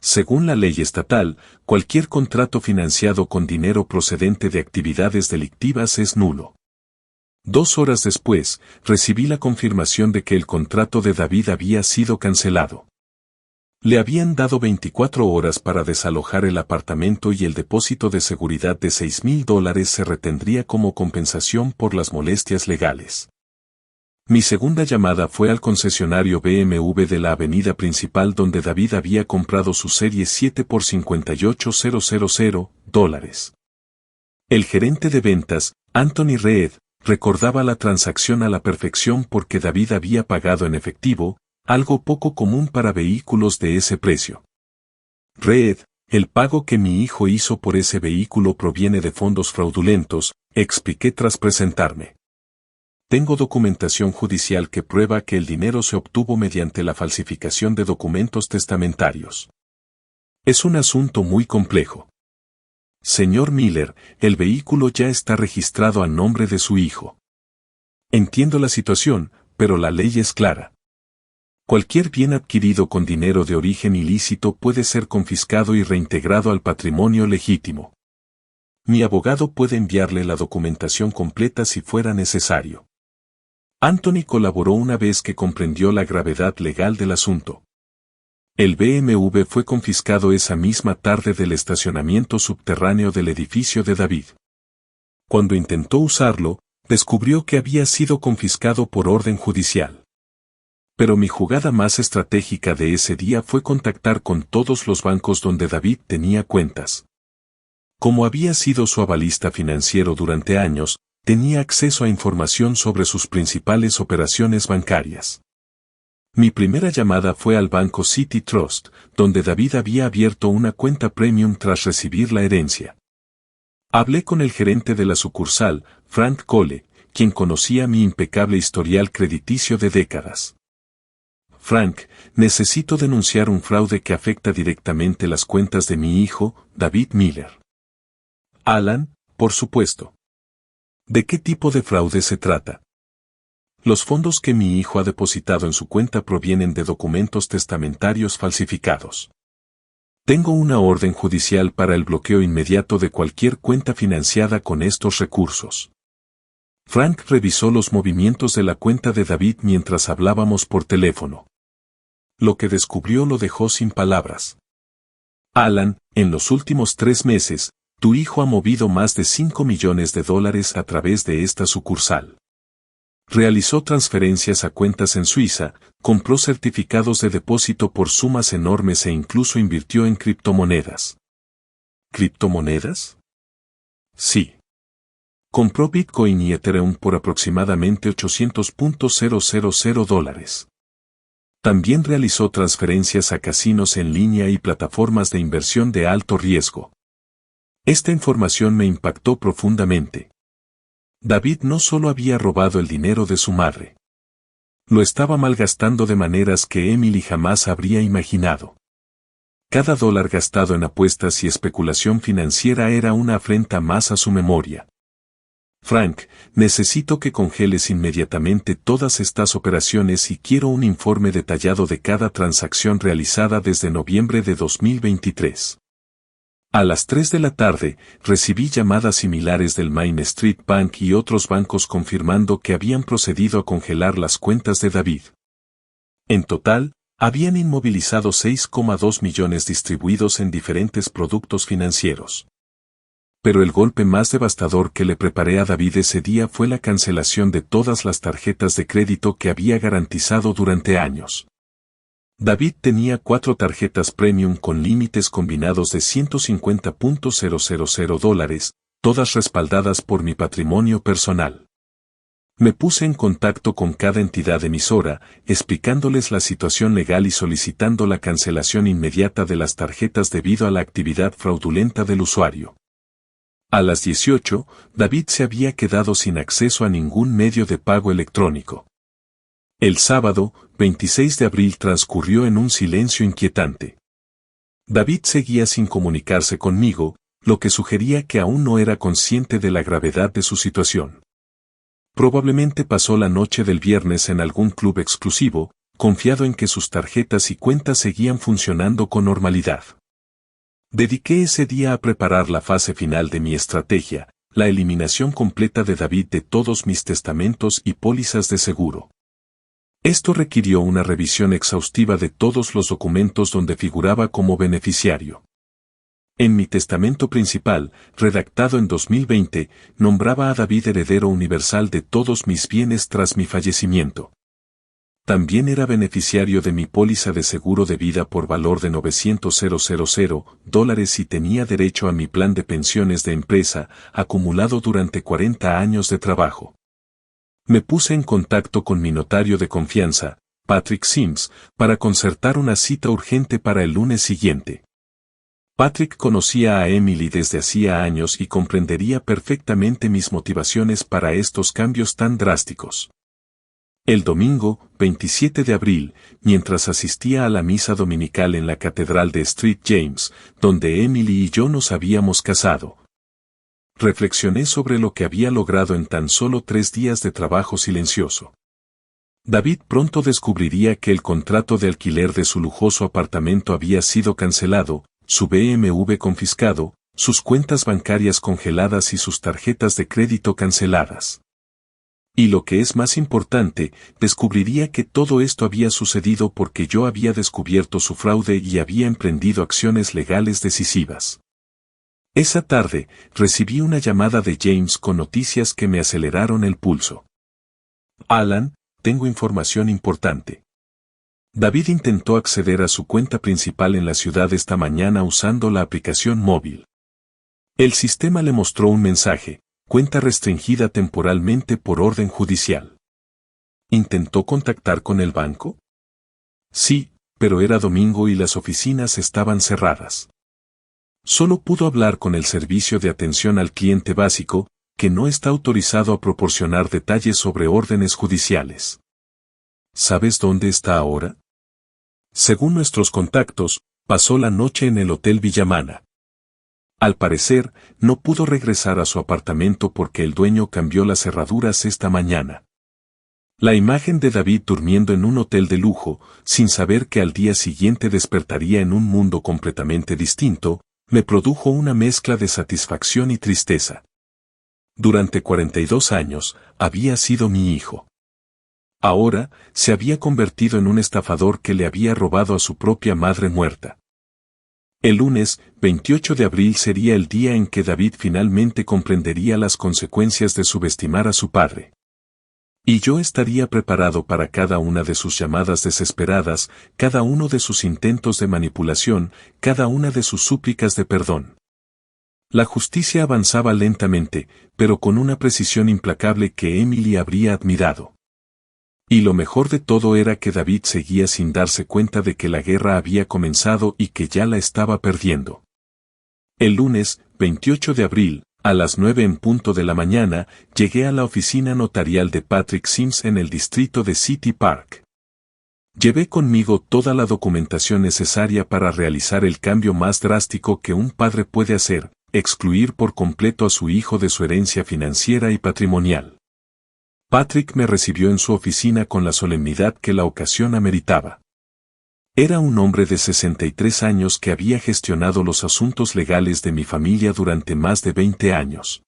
Según la ley estatal, cualquier contrato financiado con dinero procedente de actividades delictivas es nulo. 2 horas después, recibí la confirmación de que el contrato de David había sido cancelado. Le habían dado 24 horas para desalojar el apartamento y el depósito de seguridad de $6,000 se retendría como compensación por las molestias legales. Mi segunda llamada fue al concesionario BMW de la avenida principal donde David había comprado su Serie 7 por $58,000. El gerente de ventas, Anthony Reed, recordaba la transacción a la perfección porque David había pagado en efectivo, algo poco común para vehículos de ese precio. Reed, el pago que mi hijo hizo por ese vehículo proviene de fondos fraudulentos, expliqué tras presentarme. Tengo documentación judicial que prueba que el dinero se obtuvo mediante la falsificación de documentos testamentarios. Es un asunto muy complejo. Señor Miller, el vehículo ya está registrado a nombre de su hijo. Entiendo la situación, pero la ley es clara. Cualquier bien adquirido con dinero de origen ilícito puede ser confiscado y reintegrado al patrimonio legítimo. Mi abogado puede enviarle la documentación completa si fuera necesario. Anthony colaboró una vez que comprendió la gravedad legal del asunto. El BMW fue confiscado esa misma tarde del estacionamiento subterráneo del edificio de David. Cuando intentó usarlo, descubrió que había sido confiscado por orden judicial. Pero mi jugada más estratégica de ese día fue contactar con todos los bancos donde David tenía cuentas. Como había sido su avalista financiero durante años, tenía acceso a información sobre sus principales operaciones bancarias. Mi primera llamada fue al banco City Trust, donde David había abierto una cuenta premium tras recibir la herencia. Hablé con el gerente de la sucursal, Frank Cole, quien conocía mi impecable historial crediticio de décadas. Frank, necesito denunciar un fraude que afecta directamente las cuentas de mi hijo, David Miller. Alan, por supuesto. ¿De qué tipo de fraude se trata? Los fondos que mi hijo ha depositado en su cuenta provienen de documentos testamentarios falsificados. Tengo una orden judicial para el bloqueo inmediato de cualquier cuenta financiada con estos recursos. Frank revisó los movimientos de la cuenta de David mientras hablábamos por teléfono. Lo que descubrió lo dejó sin palabras. Alan, en los últimos 3 meses, tu hijo ha movido más de $5 millones a través de esta sucursal. Realizó transferencias a cuentas en Suiza, compró certificados de depósito por sumas enormes e incluso invirtió en criptomonedas. ¿Criptomonedas? Sí. Compró Bitcoin y Ethereum por aproximadamente $800,000. También realizó transferencias a casinos en línea y plataformas de inversión de alto riesgo. Esta información me impactó profundamente. David no solo había robado el dinero de su madre. Lo estaba malgastando de maneras que Emily jamás habría imaginado. Cada dólar gastado en apuestas y especulación financiera era una afrenta más a su memoria. Frank, necesito que congeles inmediatamente todas estas operaciones y quiero un informe detallado de cada transacción realizada desde noviembre de 2023. A las 3 de la tarde, recibí llamadas similares del Main Street Bank y otros bancos confirmando que habían procedido a congelar las cuentas de David. En total, habían inmovilizado 6,2 millones distribuidos en diferentes productos financieros. Pero el golpe más devastador que le preparé a David ese día fue la cancelación de todas las tarjetas de crédito que había garantizado durante años. David tenía 4 tarjetas premium con límites combinados de $150,000, todas respaldadas por mi patrimonio personal. Me puse en contacto con cada entidad emisora, explicándoles la situación legal y solicitando la cancelación inmediata de las tarjetas debido a la actividad fraudulenta del usuario. A las 18, David se había quedado sin acceso a ningún medio de pago electrónico. El sábado, 26 de abril transcurrió en un silencio inquietante. David seguía sin comunicarse conmigo, lo que sugería que aún no era consciente de la gravedad de su situación. Probablemente pasó la noche del viernes en algún club exclusivo, confiado en que sus tarjetas y cuentas seguían funcionando con normalidad. Dediqué ese día a preparar la fase final de mi estrategia, la eliminación completa de David de todos mis testamentos y pólizas de seguro. Esto requirió una revisión exhaustiva de todos los documentos donde figuraba como beneficiario. En mi testamento principal, redactado en 2020, nombraba a David heredero universal de todos mis bienes tras mi fallecimiento. También era beneficiario de mi póliza de seguro de vida por valor de $900,000 y tenía derecho a mi plan de pensiones de empresa, acumulado durante 40 años de trabajo. Me puse en contacto con mi notario de confianza, Patrick Sims, para concertar una cita urgente para el lunes siguiente. Patrick conocía a Emily desde hacía años y comprendería perfectamente mis motivaciones para estos cambios tan drásticos. El domingo, 27 de abril, mientras asistía a la misa dominical en la Catedral de St. James, donde Emily y yo nos habíamos casado, reflexioné sobre lo que había logrado en tan solo 3 días de trabajo silencioso. David pronto descubriría que el contrato de alquiler de su lujoso apartamento había sido cancelado, su BMW confiscado, sus cuentas bancarias congeladas y sus tarjetas de crédito canceladas. Y lo que es más importante, descubriría que todo esto había sucedido porque yo había descubierto su fraude y había emprendido acciones legales decisivas. Esa tarde, recibí una llamada de James con noticias que me aceleraron el pulso. Alan, tengo información importante. David intentó acceder a su cuenta principal en la ciudad esta mañana usando la aplicación móvil. El sistema le mostró un mensaje: cuenta restringida temporalmente por orden judicial. ¿Intentó contactar con el banco? Sí, pero era domingo y las oficinas estaban cerradas. Solo pudo hablar con el servicio de atención al cliente básico, que no está autorizado a proporcionar detalles sobre órdenes judiciales. ¿Sabes dónde está ahora? Según nuestros contactos, pasó la noche en el Hotel Villamana. Al parecer, no pudo regresar a su apartamento porque el dueño cambió las cerraduras esta mañana. La imagen de David durmiendo en un hotel de lujo, sin saber que al día siguiente despertaría en un mundo completamente distinto, me produjo una mezcla de satisfacción y tristeza. Durante 42 años, había sido mi hijo. Ahora, se había convertido en un estafador que le había robado a su propia madre muerta. El lunes, 28 de abril sería el día en que David finalmente comprendería las consecuencias de subestimar a su padre. Y yo estaría preparado para cada una de sus llamadas desesperadas, cada uno de sus intentos de manipulación, cada una de sus súplicas de perdón. La justicia avanzaba lentamente, pero con una precisión implacable que Emily habría admirado. Y lo mejor de todo era que David seguía sin darse cuenta de que la guerra había comenzado y que ya la estaba perdiendo. El lunes, 28 de abril, a las 9 en punto de la mañana, llegué a la oficina notarial de Patrick Sims en el distrito de City Park. Llevé conmigo toda la documentación necesaria para realizar el cambio más drástico que un padre puede hacer, excluir por completo a su hijo de su herencia financiera y patrimonial. Patrick me recibió en su oficina con la solemnidad que la ocasión ameritaba. Era un hombre de 63 años que había gestionado los asuntos legales de mi familia durante más de 20 años.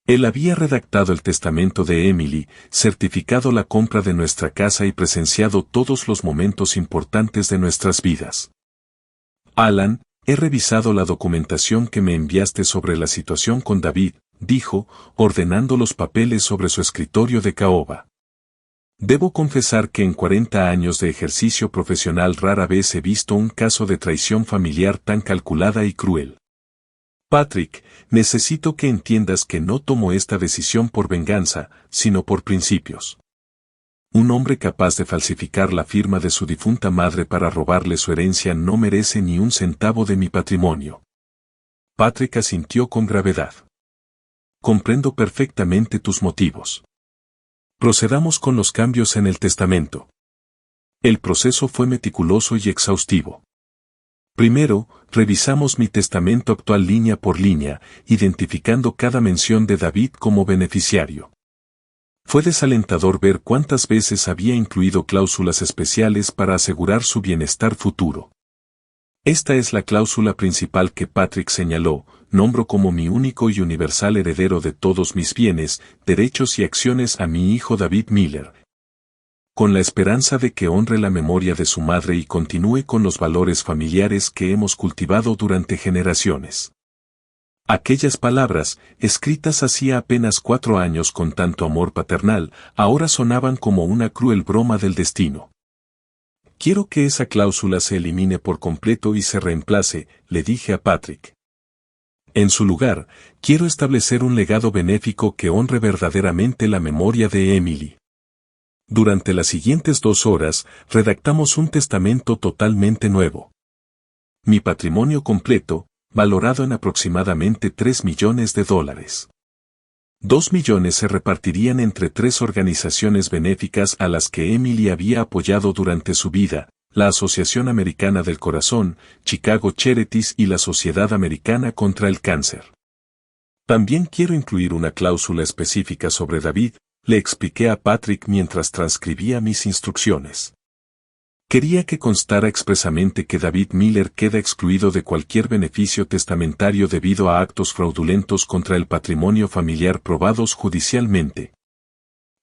Él había redactado el testamento de Emily, certificado la compra de nuestra casa y presenciado todos los momentos importantes de nuestras vidas. Alan, he revisado la documentación que me enviaste sobre la situación con David, dijo, ordenando los papeles sobre su escritorio de caoba. Debo confesar que en 40 años de ejercicio profesional rara vez he visto un caso de traición familiar tan calculada y cruel. Patrick, necesito que entiendas que no tomo esta decisión por venganza, sino por principios. Un hombre capaz de falsificar la firma de su difunta madre para robarle su herencia no merece ni un centavo de mi patrimonio. Patrick asintió con gravedad. Comprendo perfectamente tus motivos. Procedamos con los cambios en el testamento. El proceso fue meticuloso y exhaustivo. Primero, revisamos mi testamento actual línea por línea, identificando cada mención de David como beneficiario. Fue desalentador ver cuántas veces había incluido cláusulas especiales para asegurar su bienestar futuro. Esta es la cláusula principal que Patrick señaló: nombro como mi único y universal heredero de todos mis bienes, derechos y acciones a mi hijo David Miller, con la esperanza de que honre la memoria de su madre y continúe con los valores familiares que hemos cultivado durante generaciones. Aquellas palabras, escritas hacía apenas 4 años con tanto amor paternal, ahora sonaban como una cruel broma del destino. Quiero que esa cláusula se elimine por completo y se reemplace, le dije a Patrick. En su lugar, quiero establecer un legado benéfico que honre verdaderamente la memoria de Emily. Durante las siguientes 2 horas, redactamos un testamento totalmente nuevo. Mi patrimonio completo, valorado en aproximadamente $3 millones. 2 millones se repartirían entre 3 organizaciones benéficas a las que Emily había apoyado durante su vida: la Asociación Americana del Corazón, Chicago Charities y la Sociedad Americana contra el Cáncer. También quiero incluir una cláusula específica sobre David, le expliqué a Patrick mientras transcribía mis instrucciones. Quería que constara expresamente que David Miller queda excluido de cualquier beneficio testamentario debido a actos fraudulentos contra el patrimonio familiar probados judicialmente.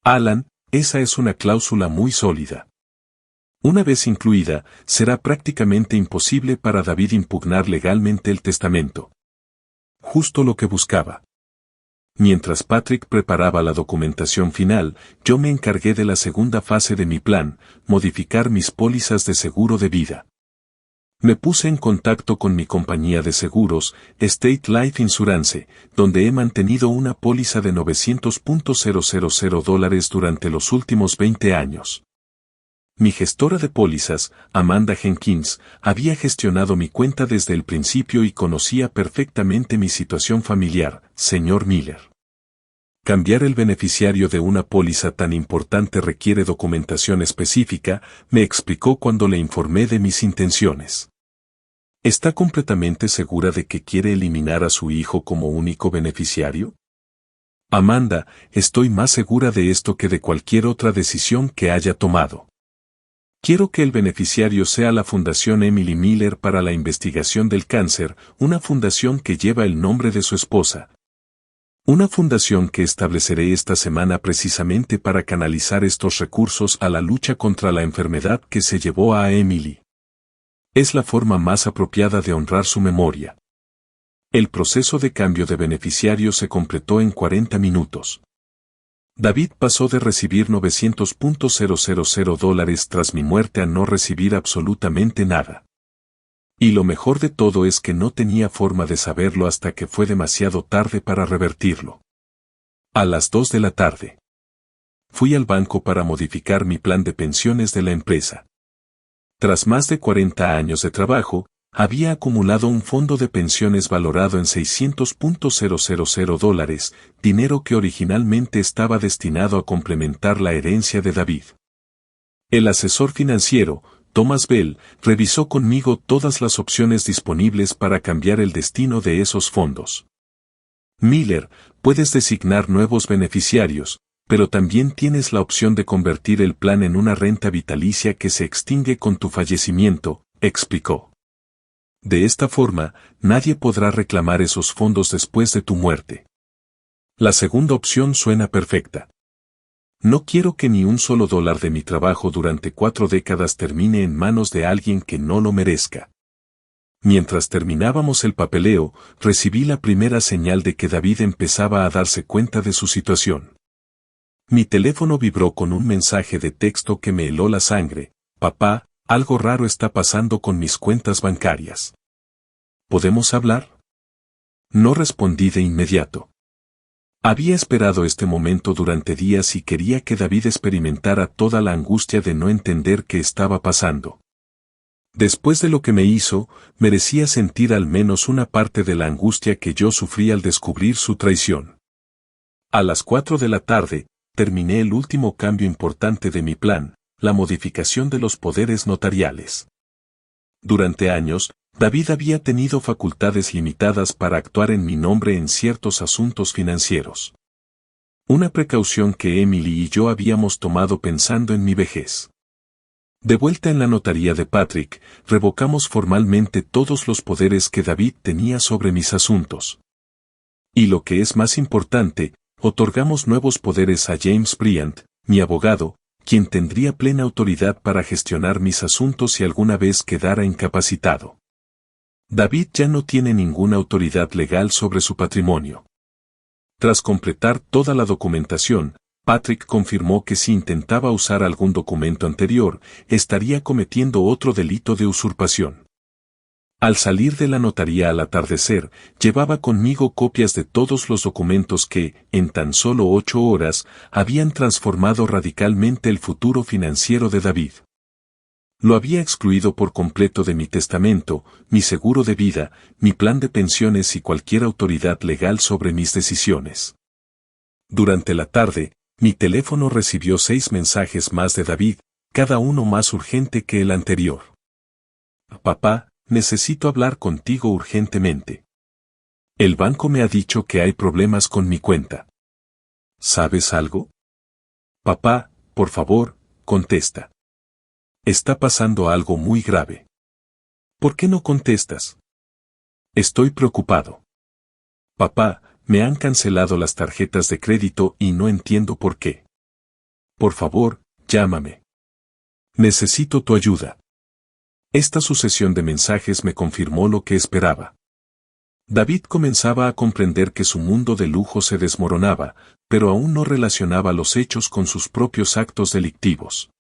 Alan, esa es una cláusula muy sólida. Una vez incluida, será prácticamente imposible para David impugnar legalmente el testamento. Justo lo que buscaba. Mientras Patrick preparaba la documentación final, yo me encargué de la segunda fase de mi plan: modificar mis pólizas de seguro de vida. Me puse en contacto con mi compañía de seguros, State Life Insurance, donde he mantenido una póliza de $900,000 durante los últimos 20 años. Mi gestora de pólizas, Amanda Jenkins, había gestionado mi cuenta desde el principio y conocía perfectamente mi situación familiar, señor Miller. Cambiar el beneficiario de una póliza tan importante requiere documentación específica, me explicó cuando le informé de mis intenciones. ¿Está completamente segura de que quiere eliminar a su hijo como único beneficiario? Amanda, estoy más segura de esto que de cualquier otra decisión que haya tomado. Quiero que el beneficiario sea la Fundación Emily Miller para la Investigación del Cáncer, una fundación que lleva el nombre de su esposa. Una fundación que estableceré esta semana precisamente para canalizar estos recursos a la lucha contra la enfermedad que se llevó a Emily. Es la forma más apropiada de honrar su memoria. El proceso de cambio de beneficiario se completó en 40 minutos. David pasó de recibir $900,000 tras mi muerte a no recibir absolutamente nada. Y lo mejor de todo es que no tenía forma de saberlo hasta que fue demasiado tarde para revertirlo. A las 2 de la tarde. Fui al banco para modificar mi plan de pensiones de la empresa. Tras más de 40 años de trabajo, había acumulado un fondo de pensiones valorado en $600,000, dinero que originalmente estaba destinado a complementar la herencia de David. El asesor financiero, Thomas Bell, revisó conmigo todas las opciones disponibles para cambiar el destino de esos fondos. Miller, puedes designar nuevos beneficiarios, pero también tienes la opción de convertir el plan en una renta vitalicia que se extingue con tu fallecimiento, explicó. De esta forma, nadie podrá reclamar esos fondos después de tu muerte. La segunda opción suena perfecta. No quiero que ni un solo dólar de mi trabajo durante 4 décadas termine en manos de alguien que no lo merezca. Mientras terminábamos el papeleo, recibí la primera señal de que David empezaba a darse cuenta de su situación. Mi teléfono vibró con un mensaje de texto que me heló la sangre. Papá, algo raro está pasando con mis cuentas bancarias. ¿Podemos hablar? No respondí de inmediato. Había esperado este momento durante días y quería que David experimentara toda la angustia de no entender qué estaba pasando. Después de lo que me hizo, merecía sentir al menos una parte de la angustia que yo sufrí al descubrir su traición. A las 4 de la tarde, terminé el último cambio importante de mi plan, la modificación de los poderes notariales. Durante años, David había tenido facultades limitadas para actuar en mi nombre en ciertos asuntos financieros. Una precaución que Emily y yo habíamos tomado pensando en mi vejez. De vuelta en la notaría de Patrick, revocamos formalmente todos los poderes que David tenía sobre mis asuntos. Y lo que es más importante, otorgamos nuevos poderes a James Bryant, mi abogado, quien tendría plena autoridad para gestionar mis asuntos si alguna vez quedara incapacitado. David ya no tiene ninguna autoridad legal sobre su patrimonio. Tras completar toda la documentación, Patrick confirmó que si intentaba usar algún documento anterior, estaría cometiendo otro delito de usurpación. Al salir de la notaría al atardecer, llevaba conmigo copias de todos los documentos que, en tan solo 8 horas, habían transformado radicalmente el futuro financiero de David. Lo había excluido por completo de mi testamento, mi seguro de vida, mi plan de pensiones y cualquier autoridad legal sobre mis decisiones. Durante la tarde, mi teléfono recibió 6 mensajes más de David, cada uno más urgente que el anterior. Papá, necesito hablar contigo urgentemente. El banco me ha dicho que hay problemas con mi cuenta. ¿Sabes algo? Papá, por favor, contesta. Está pasando algo muy grave. ¿Por qué no contestas? Estoy preocupado. Papá, me han cancelado las tarjetas de crédito y no entiendo por qué. Por favor, llámame. Necesito tu ayuda. Esta sucesión de mensajes me confirmó lo que esperaba. David comenzaba a comprender que su mundo de lujo se desmoronaba, pero aún no relacionaba los hechos con sus propios actos delictivos.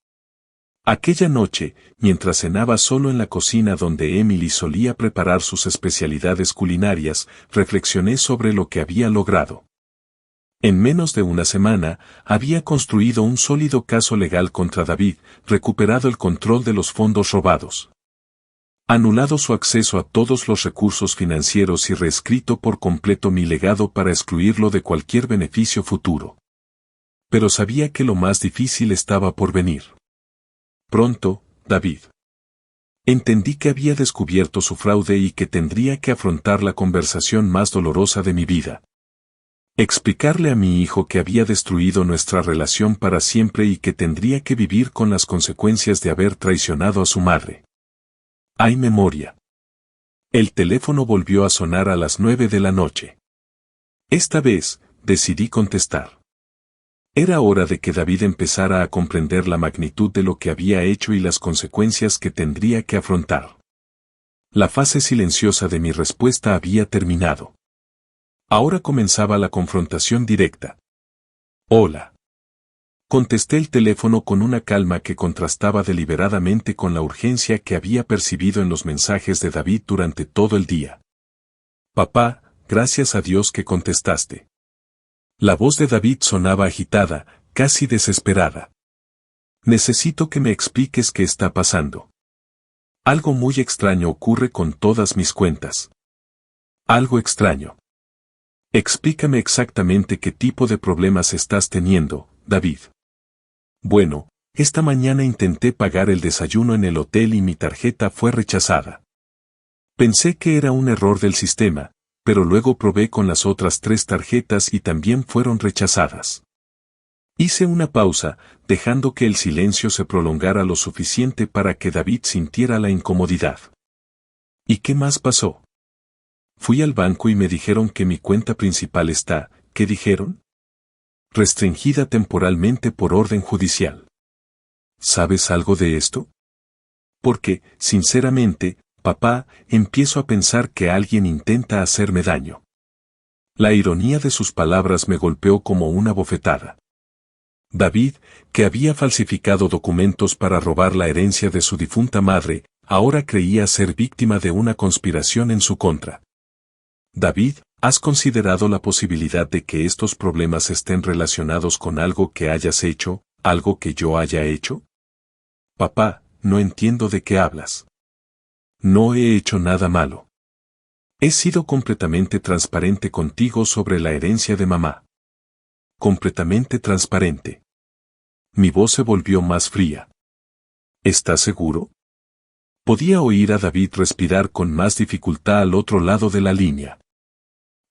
Aquella noche, mientras cenaba solo en la cocina donde Emily solía preparar sus especialidades culinarias, reflexioné sobre lo que había logrado. En menos de una semana, había construido un sólido caso legal contra David, recuperado el control de los fondos robados, anulado su acceso a todos los recursos financieros y reescrito por completo mi legado para excluirlo de cualquier beneficio futuro. Pero sabía que lo más difícil estaba por venir. Pronto, David. Entendí que había descubierto su fraude y que tendría que afrontar la conversación más dolorosa de mi vida. Explicarle a mi hijo que había destruido nuestra relación para siempre y que tendría que vivir con las consecuencias de haber traicionado a su madre. Hay memoria. El teléfono volvió a sonar a las 9 de la noche. Esta vez, decidí contestar. Era hora de que David empezara a comprender la magnitud de lo que había hecho y las consecuencias que tendría que afrontar. La fase silenciosa de mi respuesta había terminado. Ahora comenzaba la confrontación directa. Hola. Contesté el teléfono con una calma que contrastaba deliberadamente con la urgencia que había percibido en los mensajes de David durante todo el día. Papá, gracias a Dios que contestaste. La voz de David sonaba agitada, casi desesperada. Necesito que me expliques qué está pasando. Algo muy extraño ocurre con todas mis cuentas. Algo extraño. Explícame exactamente qué tipo de problemas estás teniendo, David. Bueno, esta mañana intenté pagar el desayuno en el hotel y mi tarjeta fue rechazada. Pensé que era un error del sistema, pero luego probé con las otras 3 tarjetas y también fueron rechazadas. Hice una pausa, dejando que el silencio se prolongara lo suficiente para que David sintiera la incomodidad. ¿Y qué más pasó? Fui al banco y me dijeron que mi cuenta principal está, ¿qué dijeron? Restringida temporalmente por orden judicial. ¿Sabes algo de esto? Porque, sinceramente, papá, empiezo a pensar que alguien intenta hacerme daño. La ironía de sus palabras me golpeó como una bofetada. David, que había falsificado documentos para robar la herencia de su difunta madre, ahora creía ser víctima de una conspiración en su contra. David, ¿has considerado la posibilidad de que estos problemas estén relacionados con algo que hayas hecho, algo que yo haya hecho? Papá, no entiendo de qué hablas. No he hecho nada malo. He sido completamente transparente contigo sobre la herencia de mamá. Completamente transparente. Mi voz se volvió más fría. ¿Estás seguro? Podía oír a David respirar con más dificultad al otro lado de la línea.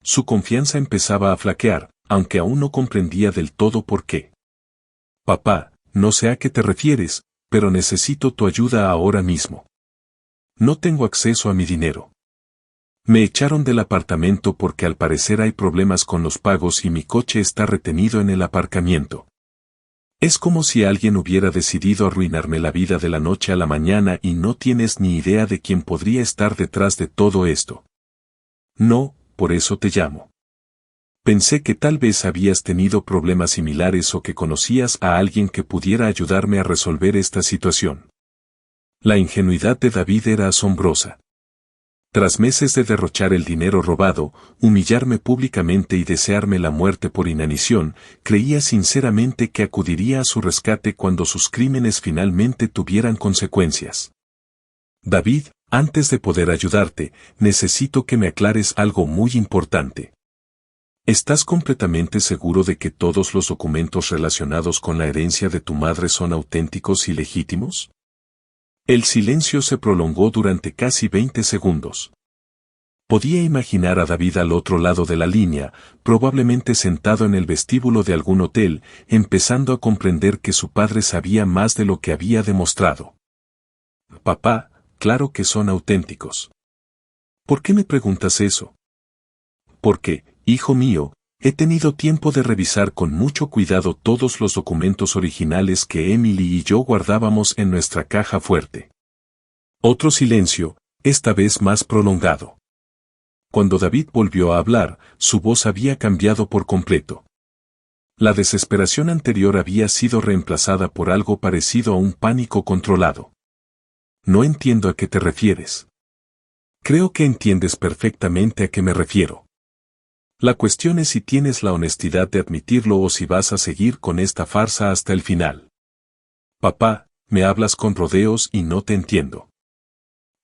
Su confianza empezaba a flaquear, aunque aún no comprendía del todo por qué. Papá, no sé a qué te refieres, pero necesito tu ayuda ahora mismo. No tengo acceso a mi dinero. Me echaron del apartamento porque al parecer hay problemas con los pagos y mi coche está retenido en el aparcamiento. Es como si alguien hubiera decidido arruinarme la vida de la noche a la mañana y no tienes ni idea de quién podría estar detrás de todo esto. No, por eso te llamo. Pensé que tal vez habías tenido problemas similares o que conocías a alguien que pudiera ayudarme a resolver esta situación. La ingenuidad de David era asombrosa. Tras meses de derrochar el dinero robado, humillarme públicamente y desearme la muerte por inanición, creía sinceramente que acudiría a su rescate cuando sus crímenes finalmente tuvieran consecuencias. David, antes de poder ayudarte, necesito que me aclares algo muy importante. ¿Estás completamente seguro de que todos los documentos relacionados con la herencia de tu madre son auténticos y legítimos? El silencio se prolongó durante casi 20 segundos. Podía imaginar a David al otro lado de la línea, probablemente sentado en el vestíbulo de algún hotel, empezando a comprender que su padre sabía más de lo que había demostrado. Papá, claro que son auténticos. ¿Por qué me preguntas eso? Porque, hijo mío, he tenido tiempo de revisar con mucho cuidado todos los documentos originales que Emily y yo guardábamos en nuestra caja fuerte. Otro silencio, esta vez más prolongado. Cuando David volvió a hablar, su voz había cambiado por completo. La desesperación anterior había sido reemplazada por algo parecido a un pánico controlado. No entiendo a qué te refieres. Creo que entiendes perfectamente a qué me refiero. La cuestión es si tienes la honestidad de admitirlo o si vas a seguir con esta farsa hasta el final. Papá, me hablas con rodeos y no te entiendo.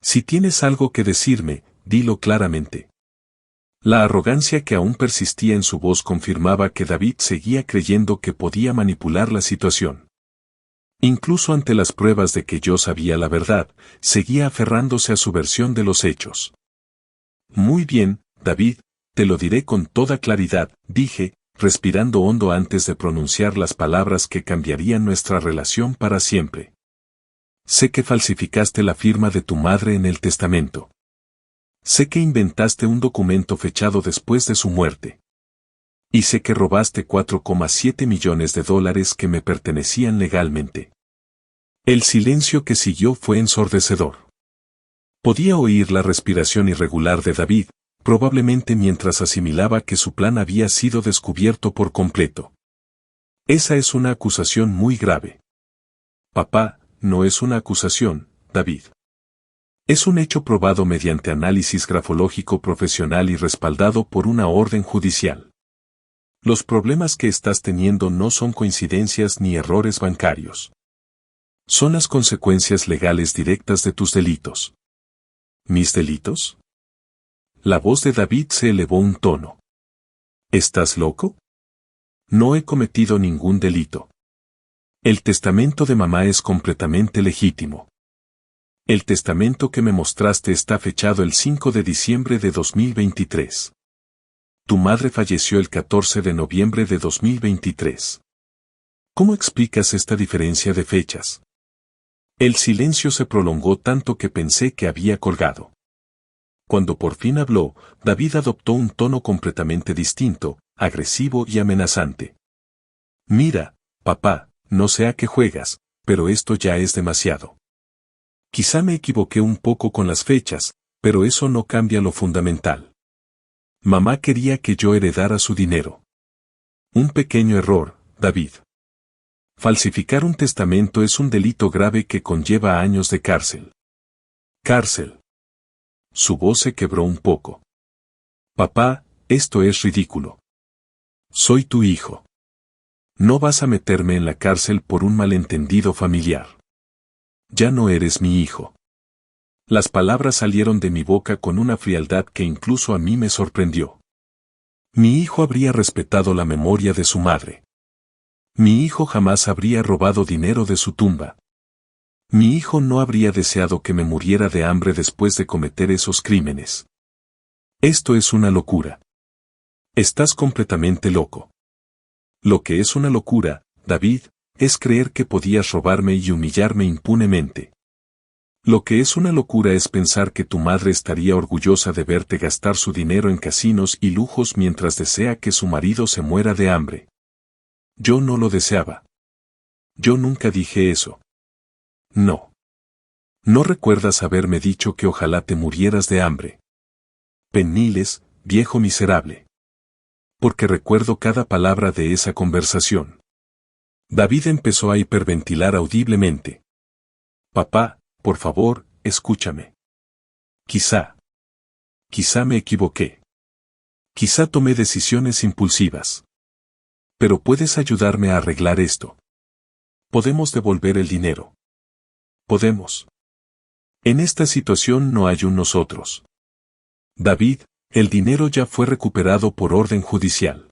Si tienes algo que decirme, dilo claramente. La arrogancia que aún persistía en su voz confirmaba que David seguía creyendo que podía manipular la situación. Incluso ante las pruebas de que yo sabía la verdad, seguía aferrándose a su versión de los hechos. Muy bien, David, te lo diré con toda claridad, dije, respirando hondo antes de pronunciar las palabras que cambiarían nuestra relación para siempre. Sé que falsificaste la firma de tu madre en el testamento. Sé que inventaste un documento fechado después de su muerte. Y sé que robaste 4,7 millones de dólares que me pertenecían legalmente. El silencio que siguió fue ensordecedor. Podía oír la respiración irregular de David, probablemente mientras asimilaba que su plan había sido descubierto por completo. Esa es una acusación muy grave. Papá, no es una acusación, David. Es un hecho probado mediante análisis grafológico profesional y respaldado por una orden judicial. Los problemas que estás teniendo no son coincidencias ni errores bancarios. Son las consecuencias legales directas de tus delitos. ¿Mis delitos? La voz de David se elevó un tono. ¿Estás loco? No he cometido ningún delito. El testamento de mamá es completamente legítimo. El testamento que me mostraste está fechado el 5 de diciembre de 2023. Tu madre falleció el 14 de noviembre de 2023. ¿Cómo explicas esta diferencia de fechas? El silencio se prolongó tanto que pensé que había colgado. Cuando por fin habló, David adoptó un tono completamente distinto, agresivo y amenazante. Mira, papá, no sé a qué juegas, pero esto ya es demasiado. Quizá me equivoqué un poco con las fechas, pero eso no cambia lo fundamental. Mamá quería que yo heredara su dinero. Un pequeño error, David. Falsificar un testamento es un delito grave que conlleva años de cárcel. Cárcel. Su voz se quebró un poco. Papá, esto es ridículo. Soy tu hijo. No vas a meterme en la cárcel por un malentendido familiar. Ya no eres mi hijo. Las palabras salieron de mi boca con una frialdad que incluso a mí me sorprendió. Mi hijo habría respetado la memoria de su madre. Mi hijo jamás habría robado dinero de su tumba. Mi hijo no habría deseado que me muriera de hambre después de cometer esos crímenes. Esto es una locura. Estás completamente loco. Lo que es una locura, David, es creer que podías robarme y humillarme impunemente. Lo que es una locura es pensar que tu madre estaría orgullosa de verte gastar su dinero en casinos y lujos mientras desea que su marido se muera de hambre. Yo no lo deseaba. Yo nunca dije eso. No. ¿No recuerdas haberme dicho que ojalá te murieras de hambre? Peniles, viejo miserable. Porque recuerdo cada palabra de esa conversación. David empezó a hiperventilar audiblemente. Papá, por favor, escúchame. Quizá me equivoqué. Quizá tomé decisiones impulsivas. Pero puedes ayudarme a arreglar esto. Podemos devolver el dinero. Podemos. En esta situación no hay un nosotros. David, el dinero ya fue recuperado por orden judicial.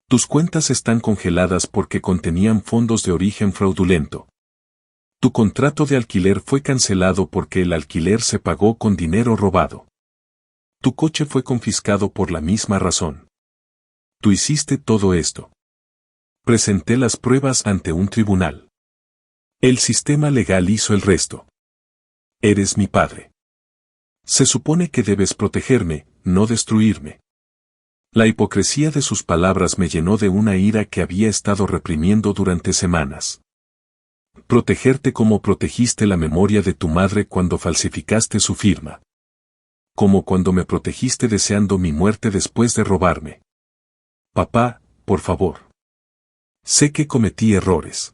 Tus cuentas están congeladas porque contenían fondos de origen fraudulento. Tu contrato de alquiler fue cancelado porque el alquiler se pagó con dinero robado. Tu coche fue confiscado por la misma razón. Tú hiciste todo esto. Presenté las pruebas ante un tribunal. El sistema legal hizo el resto. Eres mi padre. Se supone que debes protegerme, no destruirme. La hipocresía de sus palabras me llenó de una ira que había estado reprimiendo durante semanas. Protegerte como protegiste la memoria de tu madre cuando falsificaste su firma. Como cuando me protegiste deseando mi muerte después de robarme. Papá, por favor. Sé que cometí errores.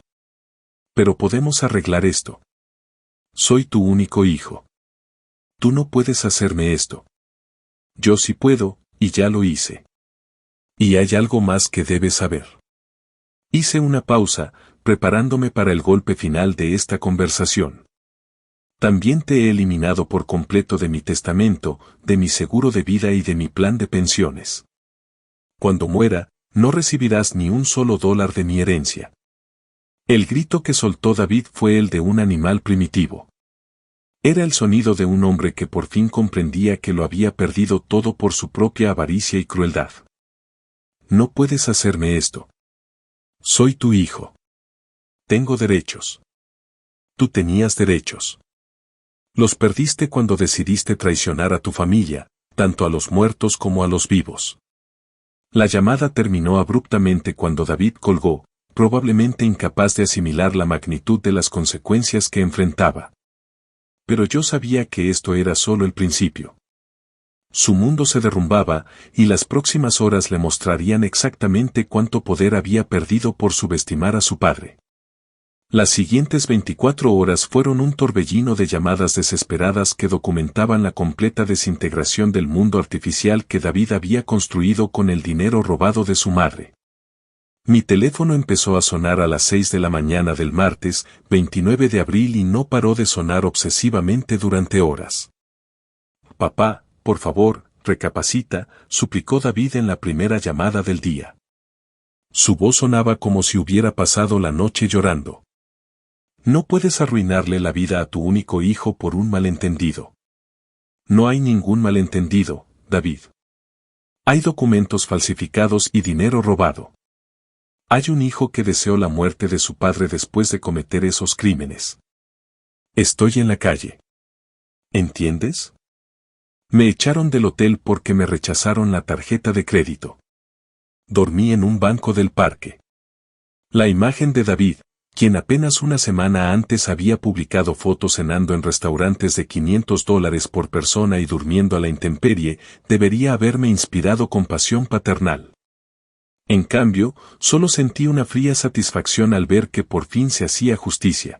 Pero podemos arreglar esto. Soy tu único hijo. Tú no puedes hacerme esto. Yo sí puedo, y ya lo hice. Y hay algo más que debes saber. Hice una pausa, preparándome para el golpe final de esta conversación. También te he eliminado por completo de mi testamento, de mi seguro de vida y de mi plan de pensiones. Cuando muera, no recibirás ni un solo dólar de mi herencia. El grito que soltó David fue el de un animal primitivo. Era el sonido de un hombre que por fin comprendía que lo había perdido todo por su propia avaricia y crueldad. No puedes hacerme esto. Soy tu hijo. Tengo derechos. Tú tenías derechos. Los perdiste cuando decidiste traicionar a tu familia, tanto a los muertos como a los vivos. La llamada terminó abruptamente cuando David colgó, probablemente incapaz de asimilar la magnitud de las consecuencias que enfrentaba. Pero yo sabía que esto era solo el principio. Su mundo se derrumbaba, y las próximas horas le mostrarían exactamente cuánto poder había perdido por subestimar a su padre. Las siguientes 24 horas fueron un torbellino de llamadas desesperadas que documentaban la completa desintegración del mundo artificial que David había construido con el dinero robado de su madre. Mi teléfono empezó a sonar a las 6 de la mañana del martes, 29 de abril y no paró de sonar obsesivamente durante horas. Papá, por favor, recapacita, suplicó David en la primera llamada del día. Su voz sonaba como si hubiera pasado la noche llorando. No puedes arruinarle la vida a tu único hijo por un malentendido. No hay ningún malentendido, David. Hay documentos falsificados y dinero robado. Hay un hijo que deseó la muerte de su padre después de cometer esos crímenes. Estoy en la calle. ¿Entiendes? Me echaron del hotel porque me rechazaron la tarjeta de crédito. Dormí en un banco del parque. La imagen de David, quien apenas una semana antes había publicado fotos cenando en restaurantes de $500 por persona y durmiendo a la intemperie, debería haberme inspirado compasión paternal. En cambio, solo sentí una fría satisfacción al ver que por fin se hacía justicia.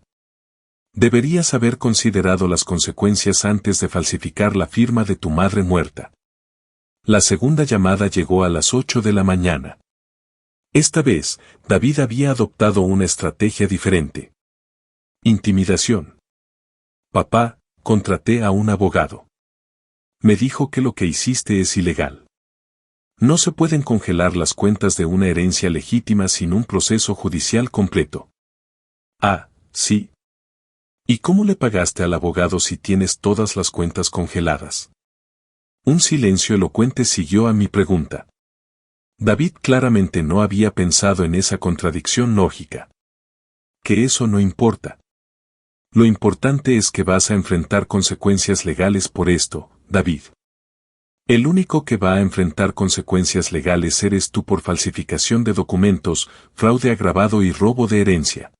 Deberías haber considerado las consecuencias antes de falsificar la firma de tu madre muerta. La segunda llamada llegó a las 8 de la mañana. Esta vez, David había adoptado una estrategia diferente. Intimidación. Papá, contraté a un abogado. Me dijo que lo que hiciste es ilegal. No se pueden congelar las cuentas de una herencia legítima sin un proceso judicial completo. Ah, sí. ¿Y cómo le pagaste al abogado si tienes todas las cuentas congeladas? Un silencio elocuente siguió a mi pregunta. David claramente no había pensado en esa contradicción lógica. Que eso no importa. Lo importante es que vas a enfrentar consecuencias legales por esto, David. El único que va a enfrentar consecuencias legales eres tú por falsificación de documentos, fraude agravado y robo de herencia.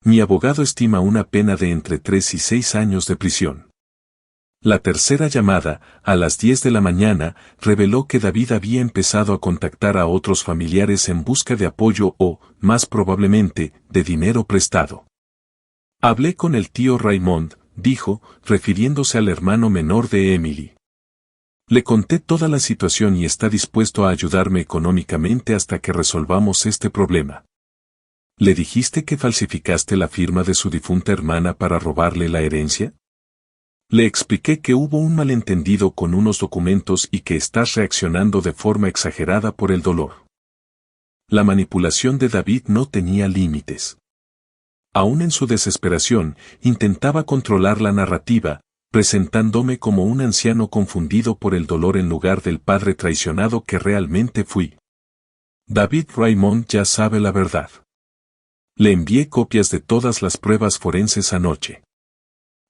Mi abogado estima una pena de entre 3 y 6 años de prisión. La tercera llamada, a las 10 de la mañana, reveló que David había empezado a contactar a otros familiares en busca de apoyo o, más probablemente, de dinero prestado. Hablé con el tío Raymond, dijo, refiriéndose al hermano menor de Emily. Le conté toda la situación y está dispuesto a ayudarme económicamente hasta que resolvamos este problema. ¿Le dijiste que falsificaste la firma de su difunta hermana para robarle la herencia? Le expliqué que hubo un malentendido con unos documentos y que estás reaccionando de forma exagerada por el dolor. La manipulación de David no tenía límites. Aún en su desesperación, intentaba controlar la narrativa, presentándome como un anciano confundido por el dolor en lugar del padre traicionado que realmente fui. David Raymond ya sabe la verdad. Le envié copias de todas las pruebas forenses anoche.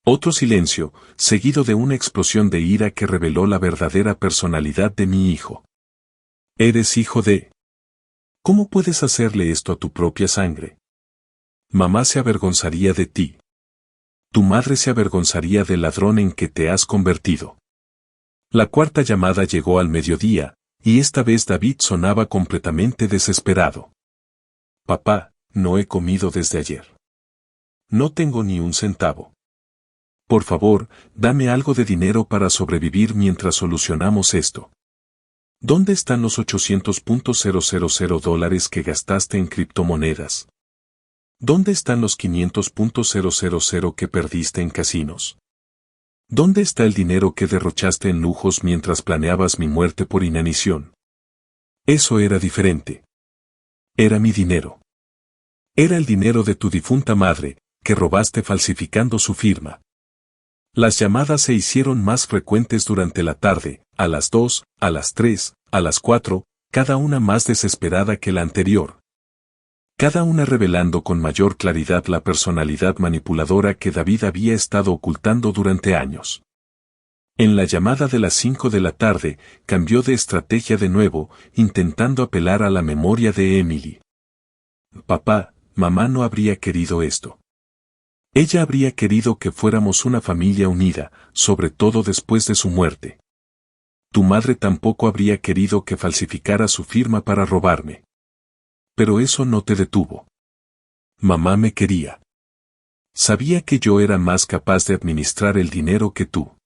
Otro silencio, seguido de una explosión de ira que reveló la verdadera personalidad de mi hijo. Eres hijo de... ¿Cómo puedes hacerle esto a tu propia sangre? Mamá se avergonzaría de ti. Tu madre se avergonzaría del ladrón en que te has convertido. La cuarta llamada llegó al mediodía, y esta vez David sonaba completamente desesperado. Papá, no he comido desde ayer. No tengo ni un centavo. Por favor, dame algo de dinero para sobrevivir mientras solucionamos esto. ¿Dónde están los $800,000 que gastaste en criptomonedas? ¿Dónde están los $500,000 que perdiste en casinos? ¿Dónde está el dinero que derrochaste en lujos mientras planeabas mi muerte por inanición? Eso era diferente. Era mi dinero. Era el dinero de tu difunta madre, que robaste falsificando su firma. Las llamadas se hicieron más frecuentes durante la tarde, a las 2, a las 3, a las 4, cada una más desesperada que la anterior. Cada una revelando con mayor claridad la personalidad manipuladora que David había estado ocultando durante años. En la llamada de las 5 de la tarde, cambió de estrategia de nuevo, intentando apelar a la memoria de Emily. Papá, mamá no habría querido esto. Ella habría querido que fuéramos una familia unida, sobre todo después de su muerte. Tu madre tampoco habría querido que falsificara su firma para robarme. Pero eso no te detuvo. Mamá me quería. Sabía que yo era más capaz de administrar el dinero que tú.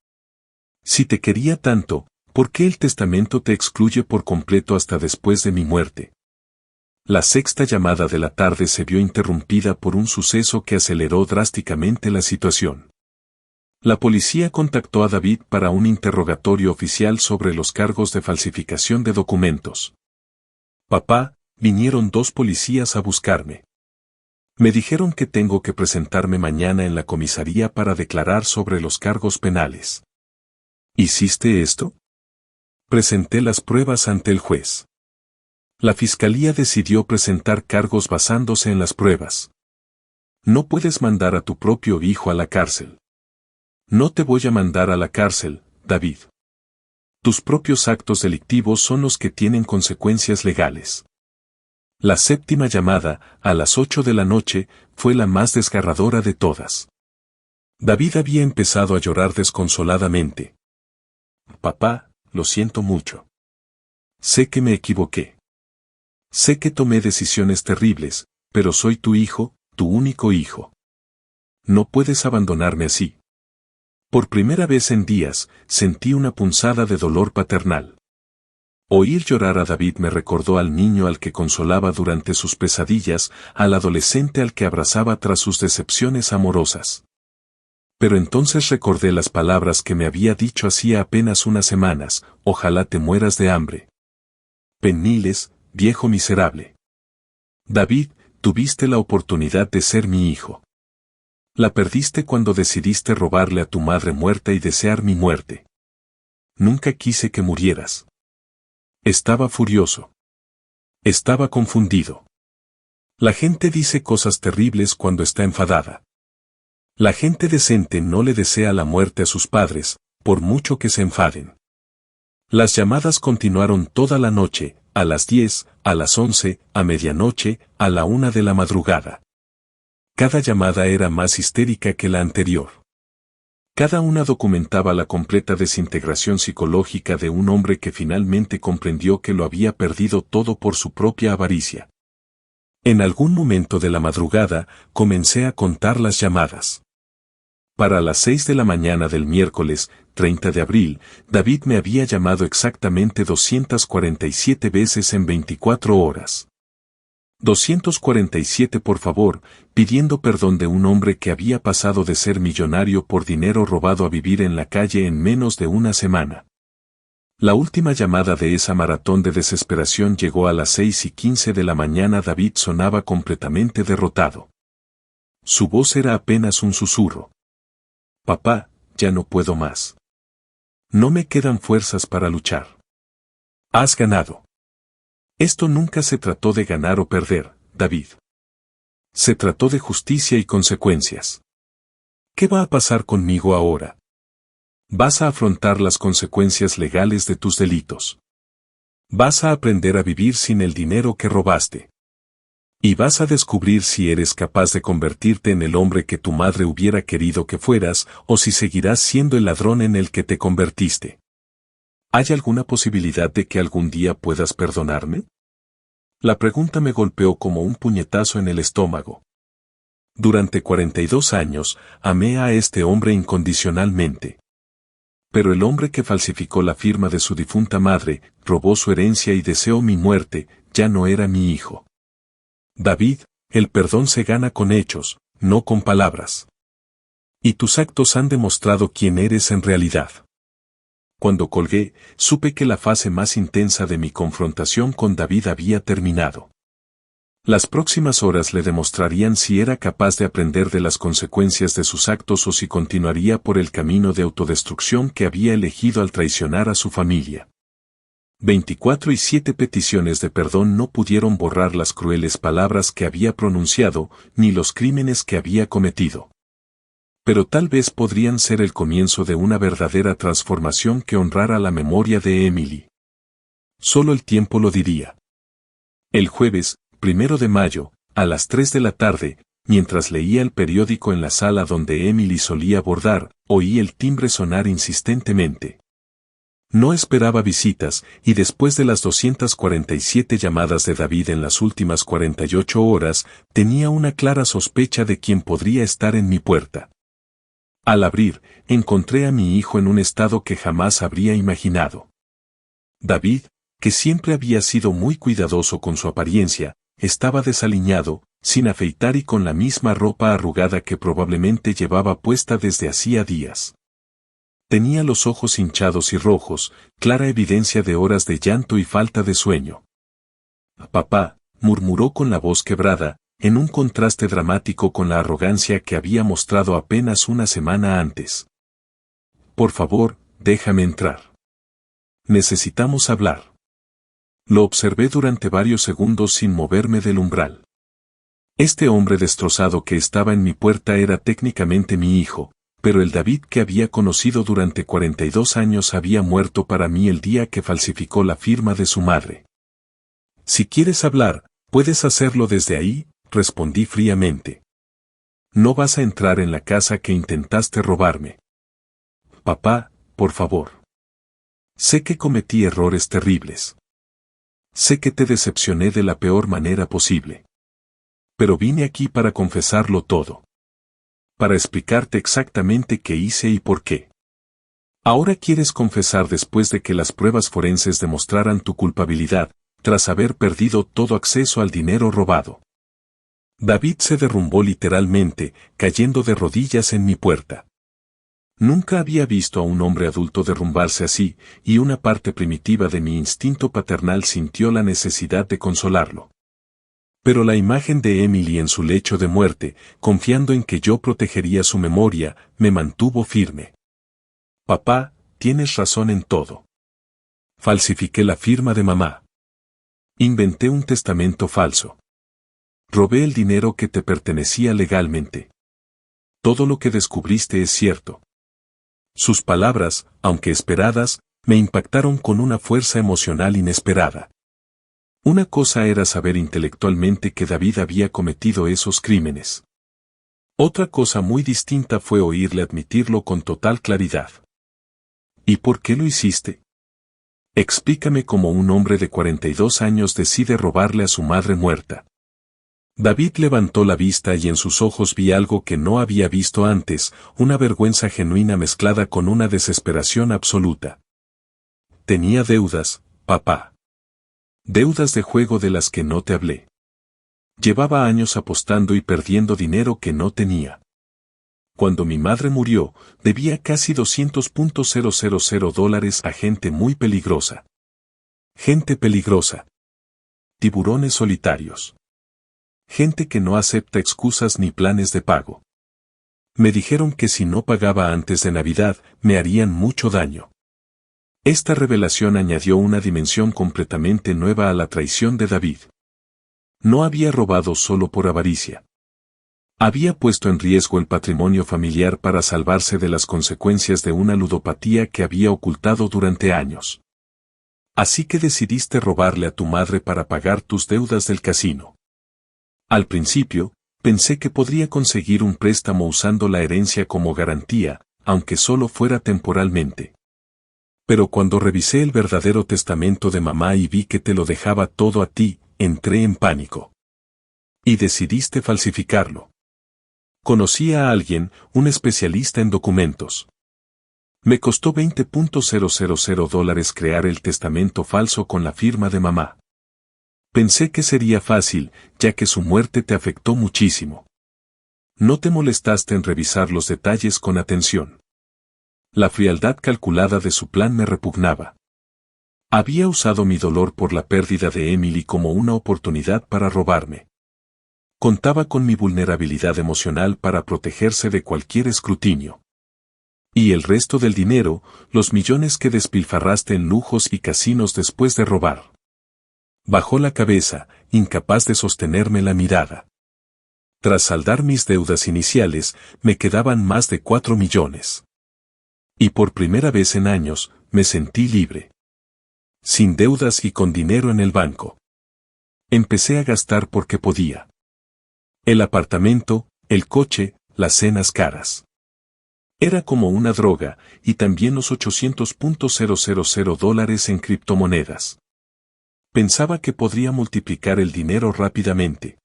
Si te quería tanto, ¿por qué el testamento te excluye por completo hasta después de mi muerte? La sexta llamada de la tarde se vio interrumpida por un suceso que aceleró drásticamente la situación. La policía contactó a David para un interrogatorio oficial sobre los cargos de falsificación de documentos. Papá, vinieron 2 policías a buscarme. Me dijeron que tengo que presentarme mañana en la comisaría para declarar sobre los cargos penales. ¿Hiciste esto? Presenté las pruebas ante el juez. La fiscalía decidió presentar cargos basándose en las pruebas. No puedes mandar a tu propio hijo a la cárcel. No te voy a mandar a la cárcel, David. Tus propios actos delictivos son los que tienen consecuencias legales. La 7ª llamada, a las 8 de la noche, fue la más desgarradora de todas. David había empezado a llorar desconsoladamente. Papá, lo siento mucho. Sé que me equivoqué. Sé que tomé decisiones terribles, pero soy tu hijo, tu único hijo. No puedes abandonarme así. Por primera vez en días, sentí una punzada de dolor paternal. Oír llorar a David me recordó al niño al que consolaba durante sus pesadillas, al adolescente al que abrazaba tras sus decepciones amorosas. Pero entonces recordé las palabras que me había dicho hacía apenas unas semanas: ojalá te mueras de hambre. Peniles, viejo miserable. David, tuviste la oportunidad de ser mi hijo. La perdiste cuando decidiste robarle a tu madre muerta y desear mi muerte. Nunca quise que murieras. Estaba furioso. Estaba confundido. La gente dice cosas terribles cuando está enfadada. La gente decente no le desea la muerte a sus padres, por mucho que se enfaden. Las llamadas continuaron toda la noche, a las 10, a las 11, a medianoche, a la 1 de la madrugada. Cada llamada era más histérica que la anterior. Cada una documentaba la completa desintegración psicológica de un hombre que finalmente comprendió que lo había perdido todo por su propia avaricia. En algún momento de la madrugada, comencé a contar las llamadas. Para las 6 de la mañana del miércoles, 30 de abril, David me había llamado exactamente 247 veces en 24 horas. 247 por favor, pidiendo perdón de un hombre que había pasado de ser millonario por dinero robado a vivir en la calle en menos de una semana. La última llamada de esa maratón de desesperación llegó a las 6:15 de la mañana. David sonaba completamente derrotado. Su voz era apenas un susurro. Papá, ya no puedo más. No me quedan fuerzas para luchar. Has ganado. Esto nunca se trató de ganar o perder, David. Se trató de justicia y consecuencias. ¿Qué va a pasar conmigo ahora? Vas a afrontar las consecuencias legales de tus delitos. Vas a aprender a vivir sin el dinero que robaste. Y vas a descubrir si eres capaz de convertirte en el hombre que tu madre hubiera querido que fueras, o si seguirás siendo el ladrón en el que te convertiste. ¿Hay alguna posibilidad de que algún día puedas perdonarme? La pregunta me golpeó como un puñetazo en el estómago. Durante 42 años, amé a este hombre incondicionalmente. Pero el hombre que falsificó la firma de su difunta madre, robó su herencia y deseó mi muerte, ya no era mi hijo. David, el perdón se gana con hechos, no con palabras. Y tus actos han demostrado quién eres en realidad. Cuando colgué, supe que la fase más intensa de mi confrontación con David había terminado. Las próximas horas le demostrarían si era capaz de aprender de las consecuencias de sus actos o si continuaría por el camino de autodestrucción que había elegido al traicionar a su familia. 24 y 7 peticiones de perdón no pudieron borrar las crueles palabras que había pronunciado, ni los crímenes que había cometido. Pero tal vez podrían ser el comienzo de una verdadera transformación que honrara la memoria de Emily. Solo el tiempo lo diría. El jueves, 1 de mayo, a las 3 de la tarde, mientras leía el periódico en la sala donde Emily solía bordar, oí el timbre sonar insistentemente. No esperaba visitas, y después de las 247 llamadas de David en las últimas 48 horas, tenía una clara sospecha de quién podría estar en mi puerta. Al abrir, encontré a mi hijo en un estado que jamás habría imaginado. David, que siempre había sido muy cuidadoso con su apariencia, estaba desaliñado, sin afeitar y con la misma ropa arrugada que probablemente llevaba puesta desde hacía días. Tenía los ojos hinchados y rojos, clara evidencia de horas de llanto y falta de sueño. Papá, murmuró con la voz quebrada, en un contraste dramático con la arrogancia que había mostrado apenas una semana antes. Por favor, déjame entrar. Necesitamos hablar. Lo observé durante varios segundos sin moverme del umbral. Este hombre destrozado que estaba en mi puerta era técnicamente mi hijo, pero el David que había conocido durante 42 años había muerto para mí el día que falsificó la firma de su madre. Si quieres hablar, puedes hacerlo desde ahí, respondí fríamente. No vas a entrar en la casa que intentaste robarme. Papá, por favor. Sé que cometí errores terribles. Sé que te decepcioné de la peor manera posible. Pero vine aquí para confesarlo todo. Para explicarte exactamente qué hice y por qué. Ahora quieres confesar después de que las pruebas forenses demostraran tu culpabilidad, tras haber perdido todo acceso al dinero robado. David se derrumbó literalmente, cayendo de rodillas en mi puerta. Nunca había visto a un hombre adulto derrumbarse así, y una parte primitiva de mi instinto paternal sintió la necesidad de consolarlo. Pero la imagen de Emily en su lecho de muerte, confiando en que yo protegería su memoria, me mantuvo firme. Papá, tienes razón en todo. Falsifiqué la firma de mamá. Inventé un testamento falso. Robé el dinero que te pertenecía legalmente. Todo lo que descubriste es cierto. Sus palabras, aunque esperadas, me impactaron con una fuerza emocional inesperada. Una cosa era saber intelectualmente que David había cometido esos crímenes. Otra cosa muy distinta fue oírle admitirlo con total claridad. ¿Y por qué lo hiciste? Explícame cómo un hombre de 42 años decide robarle a su madre muerta. David levantó la vista y en sus ojos vi algo que no había visto antes, una vergüenza genuina mezclada con una desesperación absoluta. Tenía deudas, papá. Deudas de juego de las que no te hablé. Llevaba años apostando y perdiendo dinero que no tenía. Cuando mi madre murió, debía casi $200,000 a gente muy peligrosa. Gente peligrosa. Tiburones solitarios. Gente que no acepta excusas ni planes de pago. Me dijeron que si no pagaba antes de Navidad, me harían mucho daño. Esta revelación añadió una dimensión completamente nueva a la traición de David. No había robado solo por avaricia. Había puesto en riesgo el patrimonio familiar para salvarse de las consecuencias de una ludopatía que había ocultado durante años. Así que decidiste robarle a tu madre para pagar tus deudas del casino. Al principio, pensé que podría conseguir un préstamo usando la herencia como garantía, aunque solo fuera temporalmente. Pero cuando revisé el verdadero testamento de mamá y vi que te lo dejaba todo a ti, entré en pánico. Y decidiste falsificarlo. Conocí a alguien, un especialista en documentos. Me costó $20,000 crear el testamento falso con la firma de mamá. Pensé que sería fácil, ya que su muerte te afectó muchísimo. No te molestaste en revisar los detalles con atención. La frialdad calculada de su plan me repugnaba. Había usado mi dolor por la pérdida de Emily como una oportunidad para robarme. Contaba con mi vulnerabilidad emocional para protegerse de cualquier escrutinio. Y el resto del dinero, los millones que despilfarraste en lujos y casinos después de robar. Bajó la cabeza, incapaz de sostenerme la mirada. Tras saldar mis deudas iniciales, me quedaban más de 4 millones. Y por primera vez en años, me sentí libre. Sin deudas y con dinero en el banco. Empecé a gastar porque podía. El apartamento, el coche, las cenas caras. Era como una droga, y también los $800,000 en criptomonedas. Pensaba que podría multiplicar el dinero rápidamente.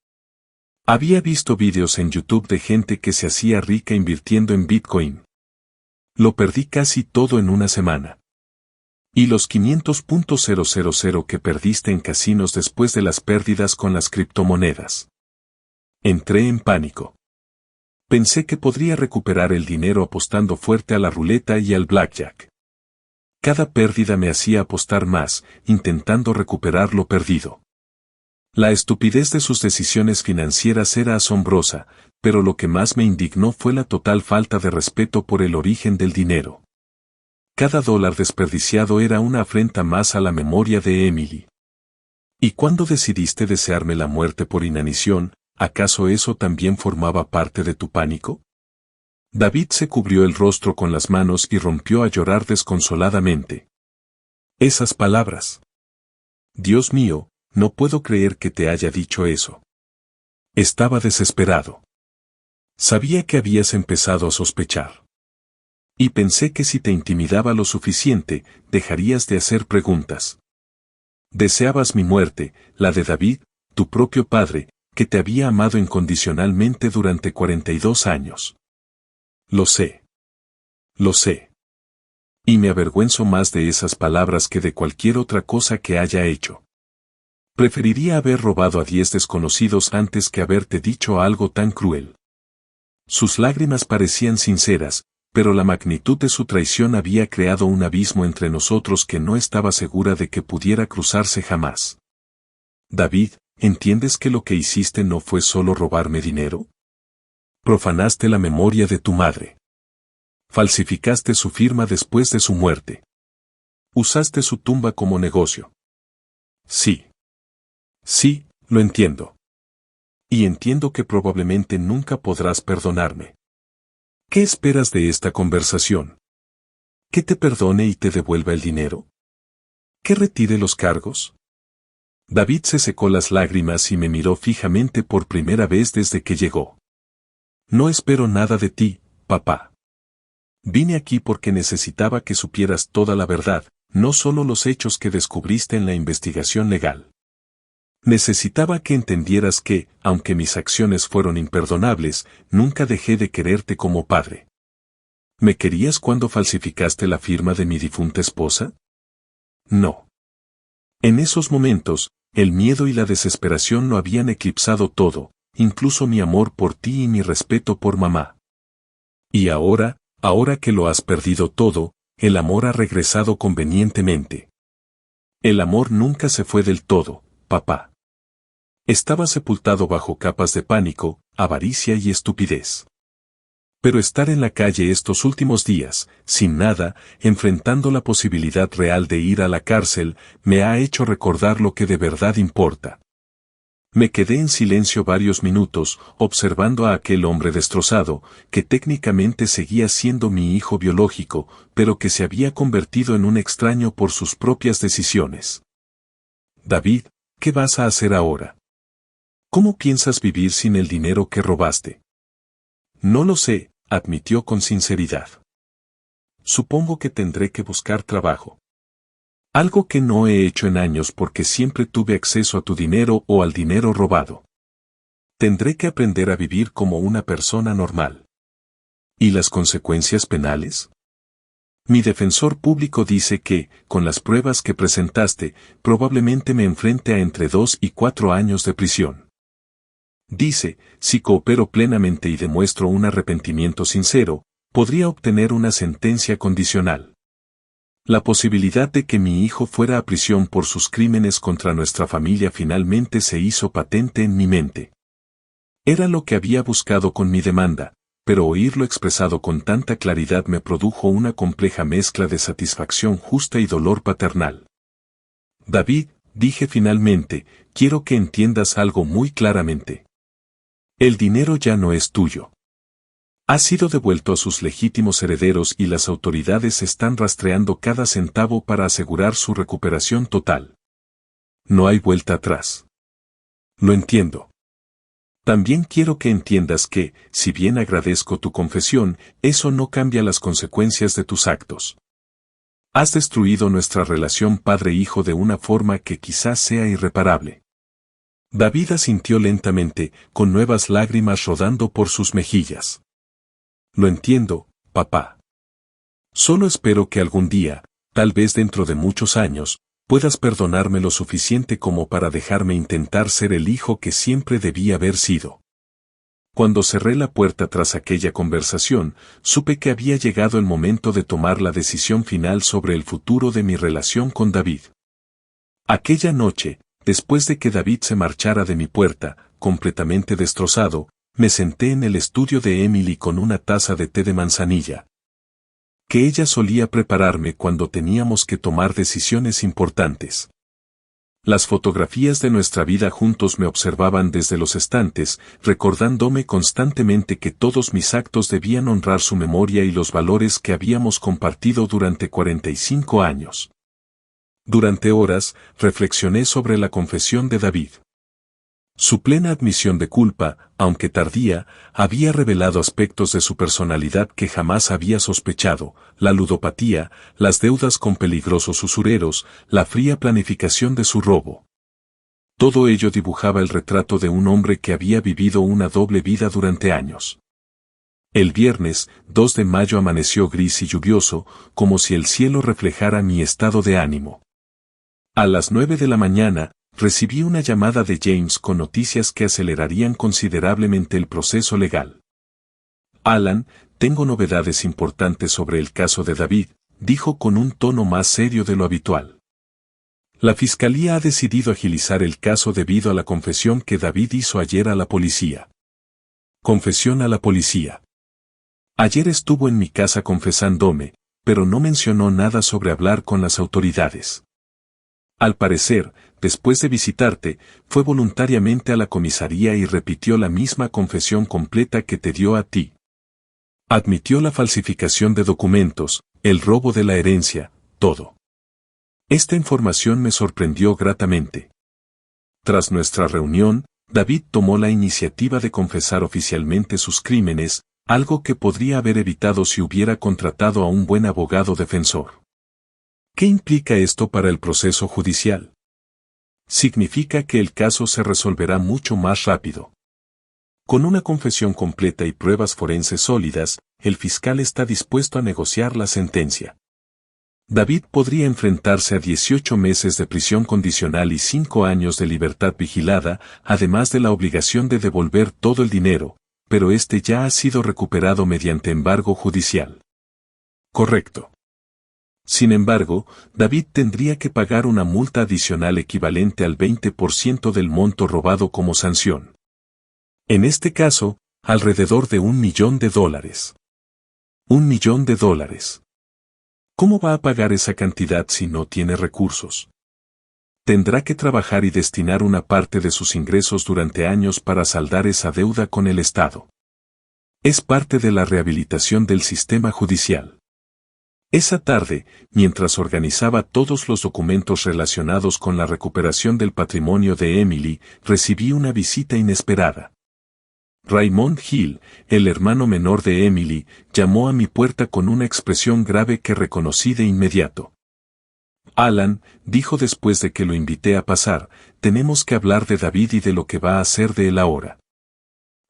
Había visto vídeos en YouTube de gente que se hacía rica invirtiendo en Bitcoin. Lo perdí casi todo en una semana. Y los $500,000 que perdiste en casinos después de las pérdidas con las criptomonedas. Entré en pánico. Pensé que podría recuperar el dinero apostando fuerte a la ruleta y al blackjack. Cada pérdida me hacía apostar más, intentando recuperar lo perdido. La estupidez de sus decisiones financieras era asombrosa, pero lo que más me indignó fue la total falta de respeto por el origen del dinero. Cada dólar desperdiciado era una afrenta más a la memoria de Emily. ¿Y cuándo decidiste desearme la muerte por inanición, acaso eso también formaba parte de tu pánico? David se cubrió el rostro con las manos y rompió a llorar desconsoladamente. Esas palabras. Dios mío, no puedo creer que te haya dicho eso. Estaba desesperado. Sabía que habías empezado a sospechar. Y pensé que si te intimidaba lo suficiente, dejarías de hacer preguntas. Deseabas mi muerte, la de David, tu propio padre, que te había amado incondicionalmente durante 42 años. Lo sé. Lo sé. Y me avergüenzo más de esas palabras que de cualquier otra cosa que haya hecho. Preferiría haber robado a 10 desconocidos antes que haberte dicho algo tan cruel. Sus lágrimas parecían sinceras, pero la magnitud de su traición había creado un abismo entre nosotros que no estaba segura de que pudiera cruzarse jamás. David, ¿entiendes que lo que hiciste no fue solo robarme dinero? Profanaste la memoria de tu madre. Falsificaste su firma después de su muerte. Usaste su tumba como negocio. Sí. Sí, lo entiendo. Y entiendo que probablemente nunca podrás perdonarme. ¿Qué esperas de esta conversación? ¿Que te perdone y te devuelva el dinero? ¿Que retire los cargos? David se secó las lágrimas y me miró fijamente por primera vez desde que llegó. No espero nada de ti, papá. Vine aquí porque necesitaba que supieras toda la verdad, no solo los hechos que descubriste en la investigación legal. Necesitaba que entendieras que, aunque mis acciones fueron imperdonables, nunca dejé de quererte como padre. ¿Me querías cuando falsificaste la firma de mi difunta esposa? No. En esos momentos, el miedo y la desesperación lo habían eclipsado todo, incluso mi amor por ti y mi respeto por mamá. Y ahora que lo has perdido todo, el amor ha regresado convenientemente. El amor nunca se fue del todo, papá. Estaba sepultado bajo capas de pánico, avaricia y estupidez. Pero estar en la calle estos últimos días, sin nada, enfrentando la posibilidad real de ir a la cárcel, me ha hecho recordar lo que de verdad importa. Me quedé en silencio varios minutos, observando a aquel hombre destrozado, que técnicamente seguía siendo mi hijo biológico, pero que se había convertido en un extraño por sus propias decisiones. David, ¿qué vas a hacer ahora? ¿Cómo piensas vivir sin el dinero que robaste? No lo sé, admitió con sinceridad. Supongo que tendré que buscar trabajo. Algo que no he hecho en años porque siempre tuve acceso a tu dinero o al dinero robado. Tendré que aprender a vivir como una persona normal. ¿Y las consecuencias penales? Mi defensor público dice que, con las pruebas que presentaste, probablemente me enfrente a entre 2 y 4 años de prisión. Dice, si coopero plenamente y demuestro un arrepentimiento sincero, podría obtener una sentencia condicional. La posibilidad de que mi hijo fuera a prisión por sus crímenes contra nuestra familia finalmente se hizo patente en mi mente. Era lo que había buscado con mi demanda, pero oírlo expresado con tanta claridad me produjo una compleja mezcla de satisfacción justa y dolor paternal. David, dije finalmente, quiero que entiendas algo muy claramente. El dinero ya no es tuyo. Ha sido devuelto a sus legítimos herederos y las autoridades están rastreando cada centavo para asegurar su recuperación total. No hay vuelta atrás. Lo entiendo. También quiero que entiendas que, si bien agradezco tu confesión, eso no cambia las consecuencias de tus actos. Has destruido nuestra relación padre-hijo de una forma que quizás sea irreparable. David asintió lentamente, con nuevas lágrimas rodando por sus mejillas. Lo entiendo, papá. Solo espero que algún día, tal vez dentro de muchos años, puedas perdonarme lo suficiente como para dejarme intentar ser el hijo que siempre debí haber sido. Cuando cerré la puerta tras aquella conversación, supe que había llegado el momento de tomar la decisión final sobre el futuro de mi relación con David. Aquella noche, después de que David se marchara de mi puerta, completamente destrozado, me senté en el estudio de Emily con una taza de té de manzanilla, que ella solía prepararme cuando teníamos que tomar decisiones importantes. Las fotografías de nuestra vida juntos me observaban desde los estantes, recordándome constantemente que todos mis actos debían honrar su memoria y los valores que habíamos compartido durante 45 años. Durante horas, reflexioné sobre la confesión de David. Su plena admisión de culpa, aunque tardía, había revelado aspectos de su personalidad que jamás había sospechado: la ludopatía, las deudas con peligrosos usureros, la fría planificación de su robo. Todo ello dibujaba el retrato de un hombre que había vivido una doble vida durante años. El viernes, 2 de mayo, amaneció gris y lluvioso, como si el cielo reflejara mi estado de ánimo. A las 9 de la mañana, recibí una llamada de James con noticias que acelerarían considerablemente el proceso legal. Alan, tengo novedades importantes sobre el caso de David, dijo con un tono más serio de lo habitual. La fiscalía ha decidido agilizar el caso debido a la confesión que David hizo ayer a la policía. Confesión a la policía. Ayer estuvo en mi casa confesándome, pero no mencionó nada sobre hablar con las autoridades. Al parecer, después de visitarte, fue voluntariamente a la comisaría y repitió la misma confesión completa que te dio a ti. Admitió la falsificación de documentos, el robo de la herencia, todo. Esta información me sorprendió gratamente. Tras nuestra reunión, David tomó la iniciativa de confesar oficialmente sus crímenes, algo que podría haber evitado si hubiera contratado a un buen abogado defensor. ¿Qué implica esto para el proceso judicial? Significa que el caso se resolverá mucho más rápido. Con una confesión completa y pruebas forenses sólidas, el fiscal está dispuesto a negociar la sentencia. David podría enfrentarse a 18 meses de prisión condicional y 5 años de libertad vigilada, además de la obligación de devolver todo el dinero, pero este ya ha sido recuperado mediante embargo judicial. Correcto. Sin embargo, David tendría que pagar una multa adicional equivalente al 20% del monto robado como sanción. En este caso, alrededor de $1 millón. $1 millón. ¿Cómo va a pagar esa cantidad si no tiene recursos? Tendrá que trabajar y destinar una parte de sus ingresos durante años para saldar esa deuda con el Estado. Es parte de la rehabilitación del sistema judicial. Esa tarde, mientras organizaba todos los documentos relacionados con la recuperación del patrimonio de Emily, recibí una visita inesperada. Raymond Hill, el hermano menor de Emily, llamó a mi puerta con una expresión grave que reconocí de inmediato. Alan, dijo después de que lo invité a pasar, tenemos que hablar de David y de lo que va a hacer de él ahora.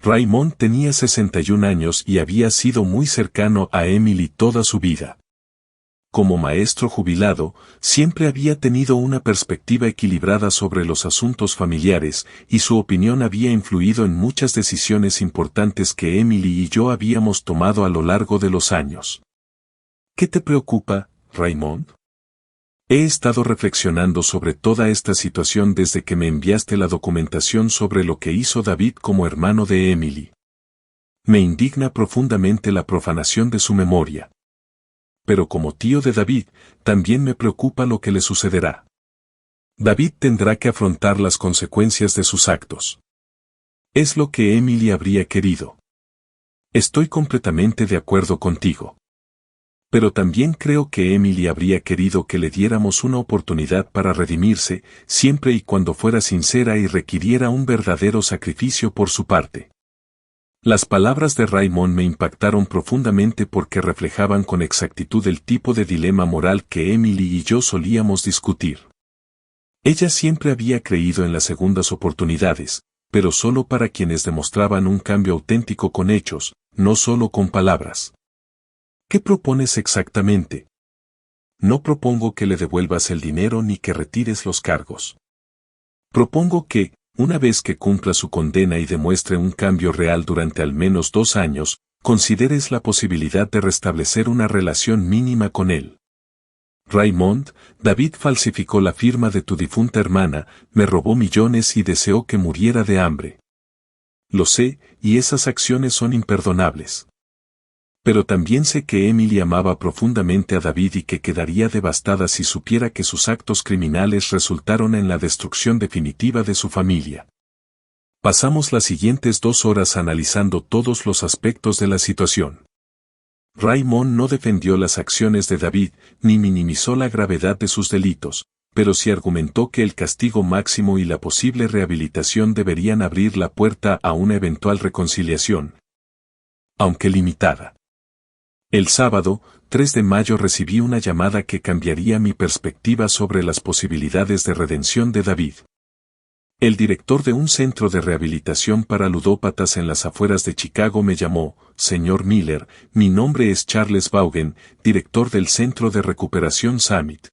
Raymond tenía 61 años y había sido muy cercano a Emily toda su vida. Como maestro jubilado, siempre había tenido una perspectiva equilibrada sobre los asuntos familiares, y su opinión había influido en muchas decisiones importantes que Emily y yo habíamos tomado a lo largo de los años. ¿Qué te preocupa, Raymond? He estado reflexionando sobre toda esta situación desde que me enviaste la documentación sobre lo que hizo David como hermano de Emily. Me indigna profundamente la profanación de su memoria. Pero como tío de David, también me preocupa lo que le sucederá. David tendrá que afrontar las consecuencias de sus actos. Es lo que Emily habría querido. Estoy completamente de acuerdo contigo. Pero también creo que Emily habría querido que le diéramos una oportunidad para redimirse, siempre y cuando fuera sincera y requiriera un verdadero sacrificio por su parte. Las palabras de Raymond me impactaron profundamente porque reflejaban con exactitud el tipo de dilema moral que Emily y yo solíamos discutir. Ella siempre había creído en las segundas oportunidades, pero solo para quienes demostraban un cambio auténtico con hechos, no solo con palabras. ¿Qué propones exactamente? No propongo que le devuelvas el dinero ni que retires los cargos. Propongo que, una vez que cumpla su condena y demuestre un cambio real durante al menos 2 años, consideres la posibilidad de restablecer una relación mínima con él. Raymond, David falsificó la firma de tu difunta hermana, me robó millones y deseó que muriera de hambre. Lo sé, y esas acciones son imperdonables. Pero también sé que Emily amaba profundamente a David y que quedaría devastada si supiera que sus actos criminales resultaron en la destrucción definitiva de su familia. Pasamos las siguientes 2 horas analizando todos los aspectos de la situación. Raymond no defendió las acciones de David, ni minimizó la gravedad de sus delitos, pero sí argumentó que el castigo máximo y la posible rehabilitación deberían abrir la puerta a una eventual reconciliación, aunque limitada. El sábado, 3 de mayo recibí una llamada que cambiaría mi perspectiva sobre las posibilidades de redención de David. El director de un centro de rehabilitación para ludópatas en las afueras de Chicago me llamó, señor Miller, mi nombre es Charles Vaughan, director del Centro de Recuperación Summit.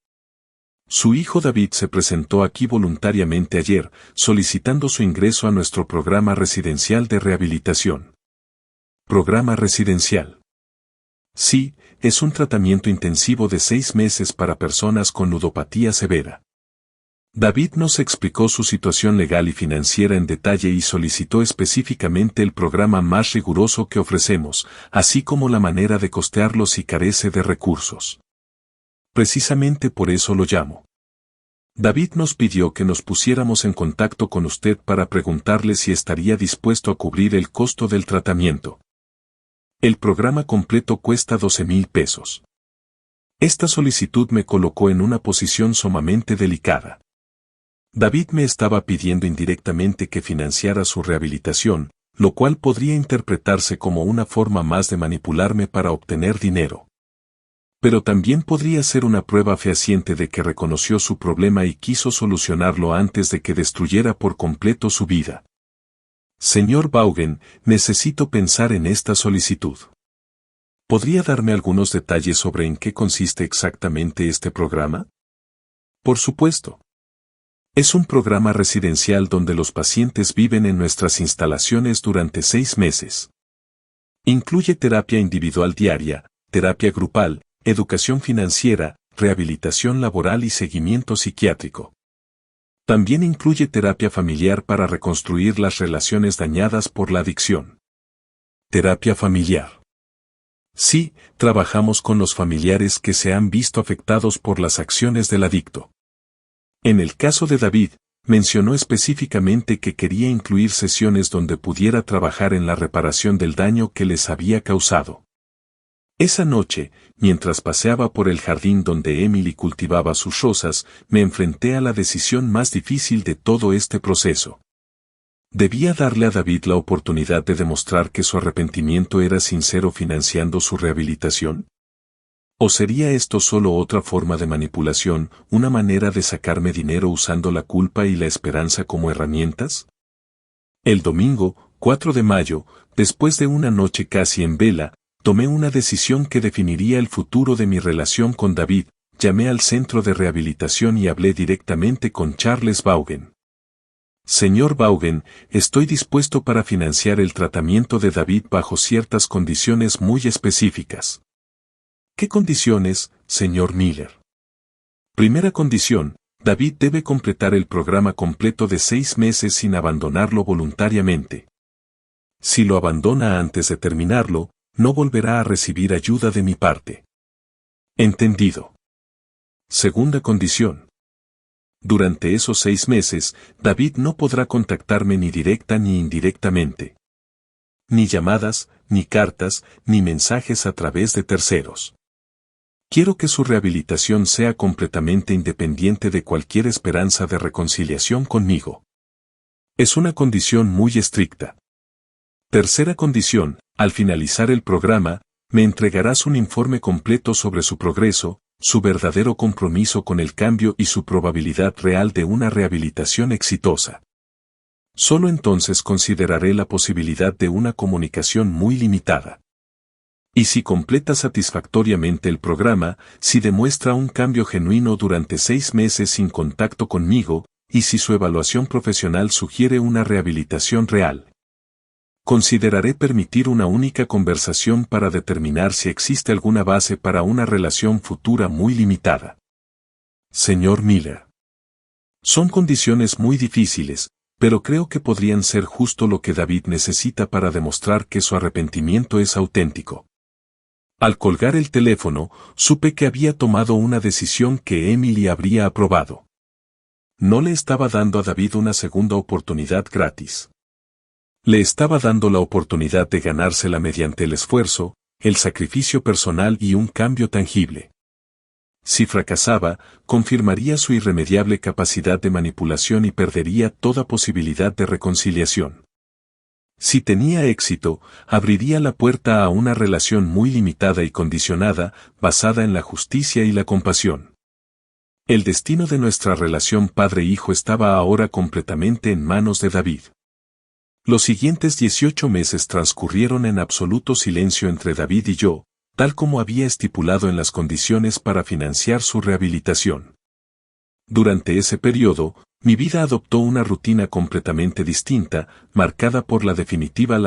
Su hijo David se presentó aquí voluntariamente ayer, solicitando su ingreso a nuestro programa residencial de rehabilitación. Programa residencial. Sí, es un tratamiento intensivo de 6 meses para personas con ludopatía severa. David nos explicó su situación legal y financiera en detalle y solicitó específicamente el programa más riguroso que ofrecemos, así como la manera de costearlo si carece de recursos. Precisamente por eso lo llamo. David nos pidió que nos pusiéramos en contacto con usted para preguntarle si estaría dispuesto a cubrir el costo del tratamiento. El programa completo cuesta 12,000 pesos. Esta solicitud me colocó en una posición sumamente delicada. David me estaba pidiendo indirectamente que financiara su rehabilitación, lo cual podría interpretarse como una forma más de manipularme para obtener dinero. Pero también podría ser una prueba fehaciente de que reconoció su problema y quiso solucionarlo antes de que destruyera por completo su vida. Señor Vaughan, necesito pensar en esta solicitud. ¿Podría darme algunos detalles sobre en qué consiste exactamente este programa? Por supuesto. Es un programa residencial donde los pacientes viven en nuestras instalaciones durante 6 meses. Incluye terapia individual diaria, terapia grupal, educación financiera, rehabilitación laboral y seguimiento psiquiátrico. También incluye terapia familiar para reconstruir las relaciones dañadas por la adicción. Terapia familiar. Sí, trabajamos con los familiares que se han visto afectados por las acciones del adicto. En el caso de David, mencionó específicamente que quería incluir sesiones donde pudiera trabajar en la reparación del daño que les había causado. Esa noche, mientras paseaba por el jardín donde Emily cultivaba sus rosas, me enfrenté a la decisión más difícil de todo este proceso. ¿Debía darle a David la oportunidad de demostrar que su arrepentimiento era sincero financiando su rehabilitación? ¿O sería esto solo otra forma de manipulación, una manera de sacarme dinero usando la culpa y la esperanza como herramientas? El domingo, 4 de mayo, después de una noche casi en vela, tomé una decisión que definiría el futuro de mi relación con David. Llamé al centro de rehabilitación y hablé directamente con Charles Vaughan. Señor Vaughan, estoy dispuesto para financiar el tratamiento de David bajo ciertas condiciones muy específicas. ¿Qué condiciones, señor Miller? Primera condición, David debe completar el programa completo de 6 meses sin abandonarlo voluntariamente. Si lo abandona antes de terminarlo, no volverá a recibir ayuda de mi parte. Entendido. Segunda condición. Durante esos 6 meses, David no podrá contactarme ni directa ni indirectamente. Ni llamadas, ni cartas, ni mensajes a través de terceros. Quiero que su rehabilitación sea completamente independiente de cualquier esperanza de reconciliación conmigo. Es una condición muy estricta. Tercera condición, al finalizar el programa, me entregarás un informe completo sobre su progreso, su verdadero compromiso con el cambio y su probabilidad real de una rehabilitación exitosa. Solo entonces consideraré la posibilidad de una comunicación muy limitada. Y si completa satisfactoriamente el programa, si demuestra un cambio genuino durante 6 meses sin contacto conmigo, y si su evaluación profesional sugiere una rehabilitación real. Consideraré permitir una única conversación para determinar si existe alguna base para una relación futura muy limitada. Señor Miller. Son condiciones muy difíciles, pero creo que podrían ser justo lo que David necesita para demostrar que su arrepentimiento es auténtico. Al colgar el teléfono, supe que había tomado una decisión que Emily habría aprobado. No le estaba dando a David una segunda oportunidad gratis. Le estaba dando la oportunidad de ganársela mediante el esfuerzo, el sacrificio personal y un cambio tangible. Si fracasaba, confirmaría su irremediable capacidad de manipulación y perdería toda posibilidad de reconciliación. Si tenía éxito, abriría la puerta a una relación muy limitada y condicionada, basada en la justicia y la compasión. El destino de nuestra relación padre-hijo estaba ahora completamente en manos de David. Los siguientes 18 meses transcurrieron en absoluto silencio entre David y yo, tal como había estipulado en las condiciones para financiar su rehabilitación. Durante ese periodo, mi vida adoptó una rutina completamente distinta, marcada por la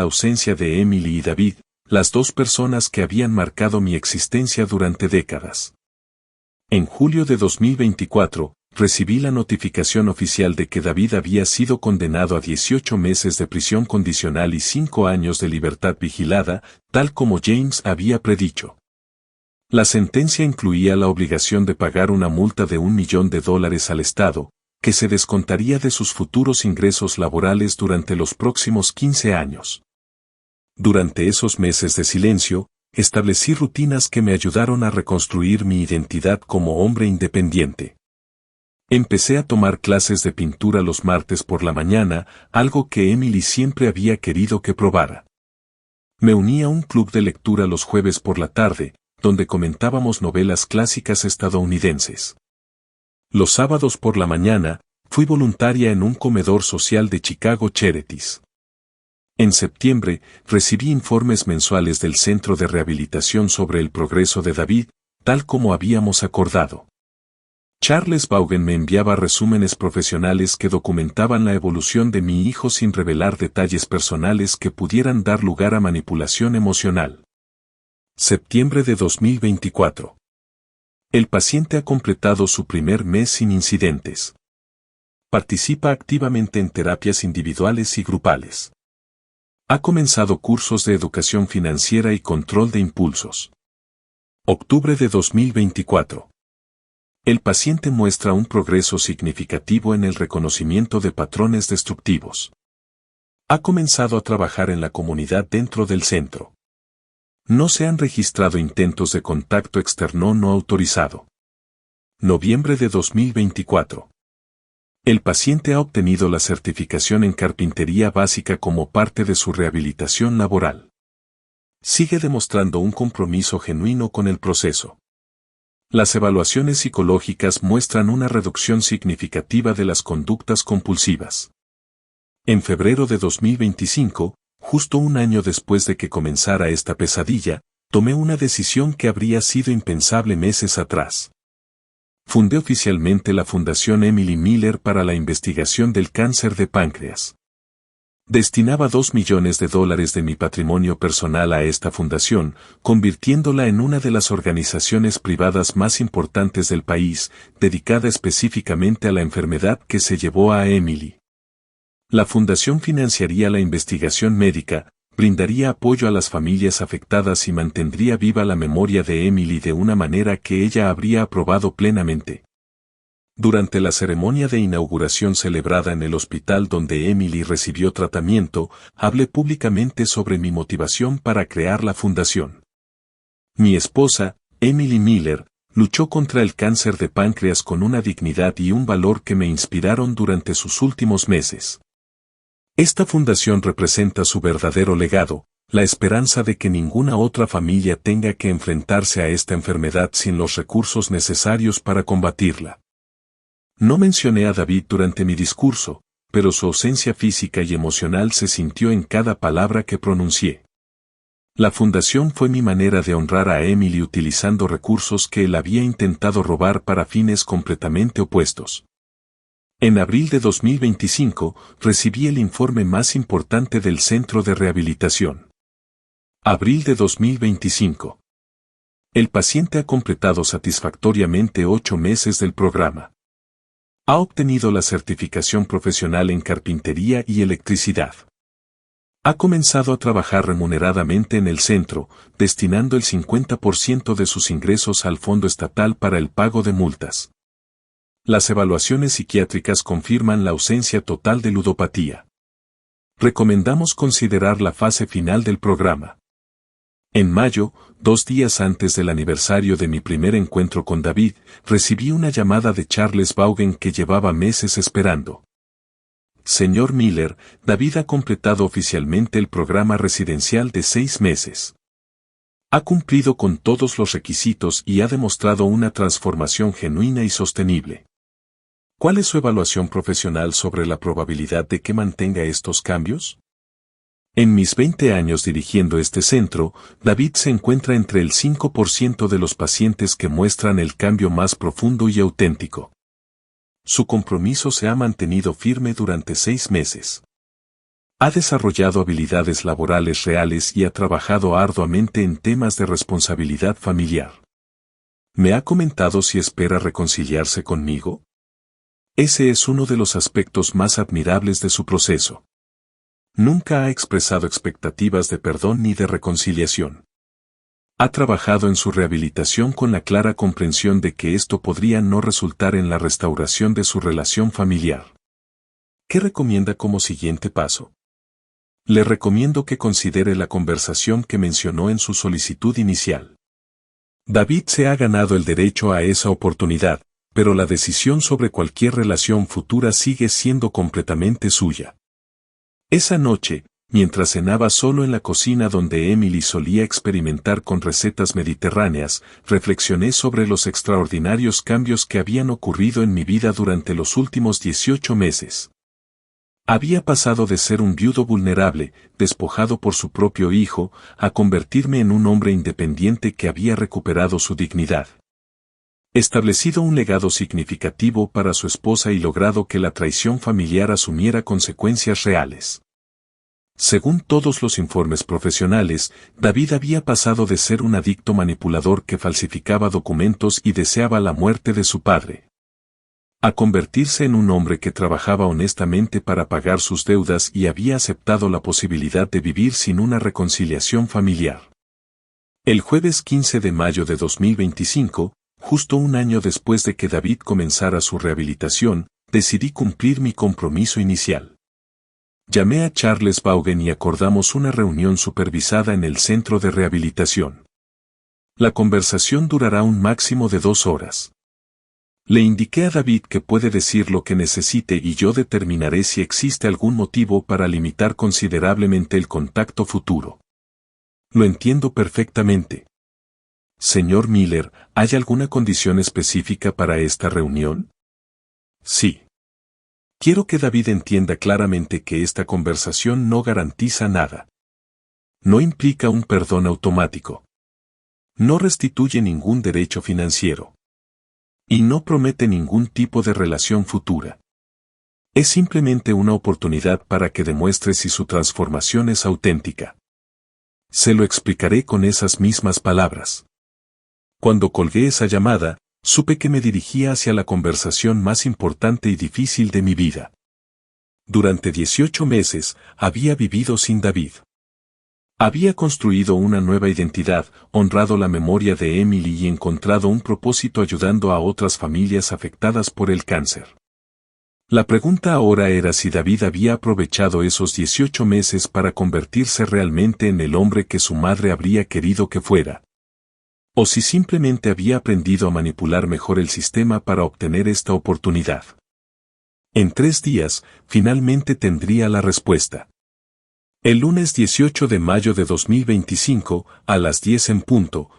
ausencia de Emily y David, las dos personas que habían marcado mi existencia durante décadas. En julio de 2024, recibí la notificación oficial de que David había sido condenado a 18 meses de prisión condicional y 5 años de libertad vigilada, tal como James había predicho. La sentencia incluía la obligación de pagar una multa de $1 millón al Estado, que se descontaría de sus futuros ingresos laborales durante los próximos 15 años. Durante esos meses de silencio, establecí rutinas que me ayudaron a reconstruir mi identidad como hombre independiente. Empecé a tomar clases de pintura los martes por la mañana, algo que Emily siempre había querido que probara. Me uní a un club de lectura los jueves por la tarde, donde comentábamos novelas clásicas estadounidenses. Los sábados por la mañana, fui voluntaria en un comedor social de Chicago Charities. En septiembre, recibí informes mensuales del Centro de Rehabilitación sobre el progreso de David, tal como habíamos acordado. Charles Vaughan me enviaba resúmenes profesionales que documentaban la evolución de mi hijo sin revelar detalles personales que pudieran dar lugar a manipulación emocional. Septiembre de 2024. El paciente ha completado su primer mes sin incidentes. Participa activamente en terapias individuales y grupales. Ha comenzado cursos de educación financiera y control de impulsos. Octubre de 2024. El paciente muestra un progreso significativo en el reconocimiento de patrones destructivos. Ha comenzado a trabajar en la comunidad dentro del centro. No se han registrado intentos de contacto externo no autorizado. Noviembre de 2024. El paciente ha obtenido la certificación en carpintería básica como parte de su rehabilitación laboral. Sigue demostrando un compromiso genuino con el proceso. Las evaluaciones psicológicas muestran una reducción significativa de las conductas compulsivas. En febrero de 2025, justo un año después de que comenzara esta pesadilla, tomé una decisión que habría sido impensable meses atrás. Fundé oficialmente la Fundación Emily Miller para la investigación del cáncer de páncreas. Destinaba $2 millones de mi patrimonio personal a esta fundación, convirtiéndola en una de las organizaciones privadas más importantes del país, dedicada específicamente a la enfermedad que se llevó a Emily. La fundación financiaría la investigación médica, brindaría apoyo a las familias afectadas y mantendría viva la memoria de Emily de una manera que ella habría aprobado plenamente. Durante la ceremonia de inauguración celebrada en el hospital donde Emily recibió tratamiento, hablé públicamente sobre mi motivación para crear la fundación. Mi esposa, Emily Miller, luchó contra el cáncer de páncreas con una dignidad y un valor que me inspiraron durante sus últimos meses. Esta fundación representa su verdadero legado, la esperanza de que ninguna otra familia tenga que enfrentarse a esta enfermedad sin los recursos necesarios para combatirla. No mencioné a David durante mi discurso, pero su ausencia física y emocional se sintió en cada palabra que pronuncié. La fundación fue mi manera de honrar a Emily utilizando recursos que él había intentado robar para fines completamente opuestos. En abril de 2025, recibí el informe más importante del Centro de Rehabilitación. Abril de 2025. El paciente ha completado satisfactoriamente 8 meses del programa. Ha obtenido la certificación profesional en carpintería y electricidad. Ha comenzado a trabajar remuneradamente en el centro, destinando el 50% de sus ingresos al Fondo Estatal para el pago de multas. Las evaluaciones psiquiátricas confirman la ausencia total de ludopatía. Recomendamos considerar la fase final del programa. En mayo, 2 días antes del aniversario de mi primer encuentro con David, recibí una llamada de Charles Vaughan que llevaba meses esperando. Señor Miller, David ha completado oficialmente el programa residencial de 6 meses. Ha cumplido con todos los requisitos y ha demostrado una transformación genuina y sostenible. ¿Cuál es su evaluación profesional sobre la probabilidad de que mantenga estos cambios? En mis 20 años dirigiendo este centro, David se encuentra entre el 5% de los pacientes que muestran el cambio más profundo y auténtico. Su compromiso se ha mantenido firme durante 6 meses. Ha desarrollado habilidades laborales reales y ha trabajado arduamente en temas de responsabilidad familiar. ¿Me ha comentado si espera reconciliarse conmigo? Ese es uno de los aspectos más admirables de su proceso. Nunca ha expresado expectativas de perdón ni de reconciliación. Ha trabajado en su rehabilitación con la clara comprensión de que esto podría no resultar en la restauración de su relación familiar. ¿Qué recomienda como siguiente paso? Le recomiendo que considere la conversación que mencionó en su solicitud inicial. David se ha ganado el derecho a esa oportunidad, pero la decisión sobre cualquier relación futura sigue siendo completamente suya. Esa noche, mientras cenaba solo en la cocina donde Emily solía experimentar con recetas mediterráneas, reflexioné sobre los extraordinarios cambios que habían ocurrido en mi vida durante los últimos 18 meses. Había pasado de ser un viudo vulnerable, despojado por su propio hijo, a convertirme en un hombre independiente que había recuperado su dignidad. Establecido un legado significativo para su esposa y logrado que la traición familiar asumiera consecuencias reales. Según todos los informes profesionales, David había pasado de ser un adicto manipulador que falsificaba documentos y deseaba la muerte de su padre, a convertirse en un hombre que trabajaba honestamente para pagar sus deudas y había aceptado la posibilidad de vivir sin una reconciliación familiar. El jueves 15 de mayo de 2025, justo un año después de que David comenzara su rehabilitación, decidí cumplir mi compromiso inicial. Llamé a Charles Vaughan y acordamos una reunión supervisada en el centro de rehabilitación. La conversación durará un máximo de 2 horas. Le indiqué a David que puede decir lo que necesite y yo determinaré si existe algún motivo para limitar considerablemente el contacto futuro. Lo entiendo perfectamente. Señor Miller, ¿hay alguna condición específica para esta reunión? Sí. Quiero que David entienda claramente que esta conversación no garantiza nada. No implica un perdón automático. No restituye ningún derecho financiero. Y no promete ningún tipo de relación futura. Es simplemente una oportunidad para que demuestre si su transformación es auténtica. Se lo explicaré con esas mismas palabras. Cuando colgué esa llamada, supe que me dirigía hacia la conversación más importante y difícil de mi vida. Durante 18 meses, había vivido sin David. Había construido una nueva identidad, honrado la memoria de Emily y encontrado un propósito ayudando a otras familias afectadas por el cáncer. La pregunta ahora era si David había aprovechado esos 18 meses para convertirse realmente en el hombre que su madre habría querido que fuera. O si simplemente había aprendido a manipular mejor el sistema para obtener esta oportunidad. En 3 días, finalmente tendría la respuesta. El lunes 18 de mayo de 2025, a las 10 en punto,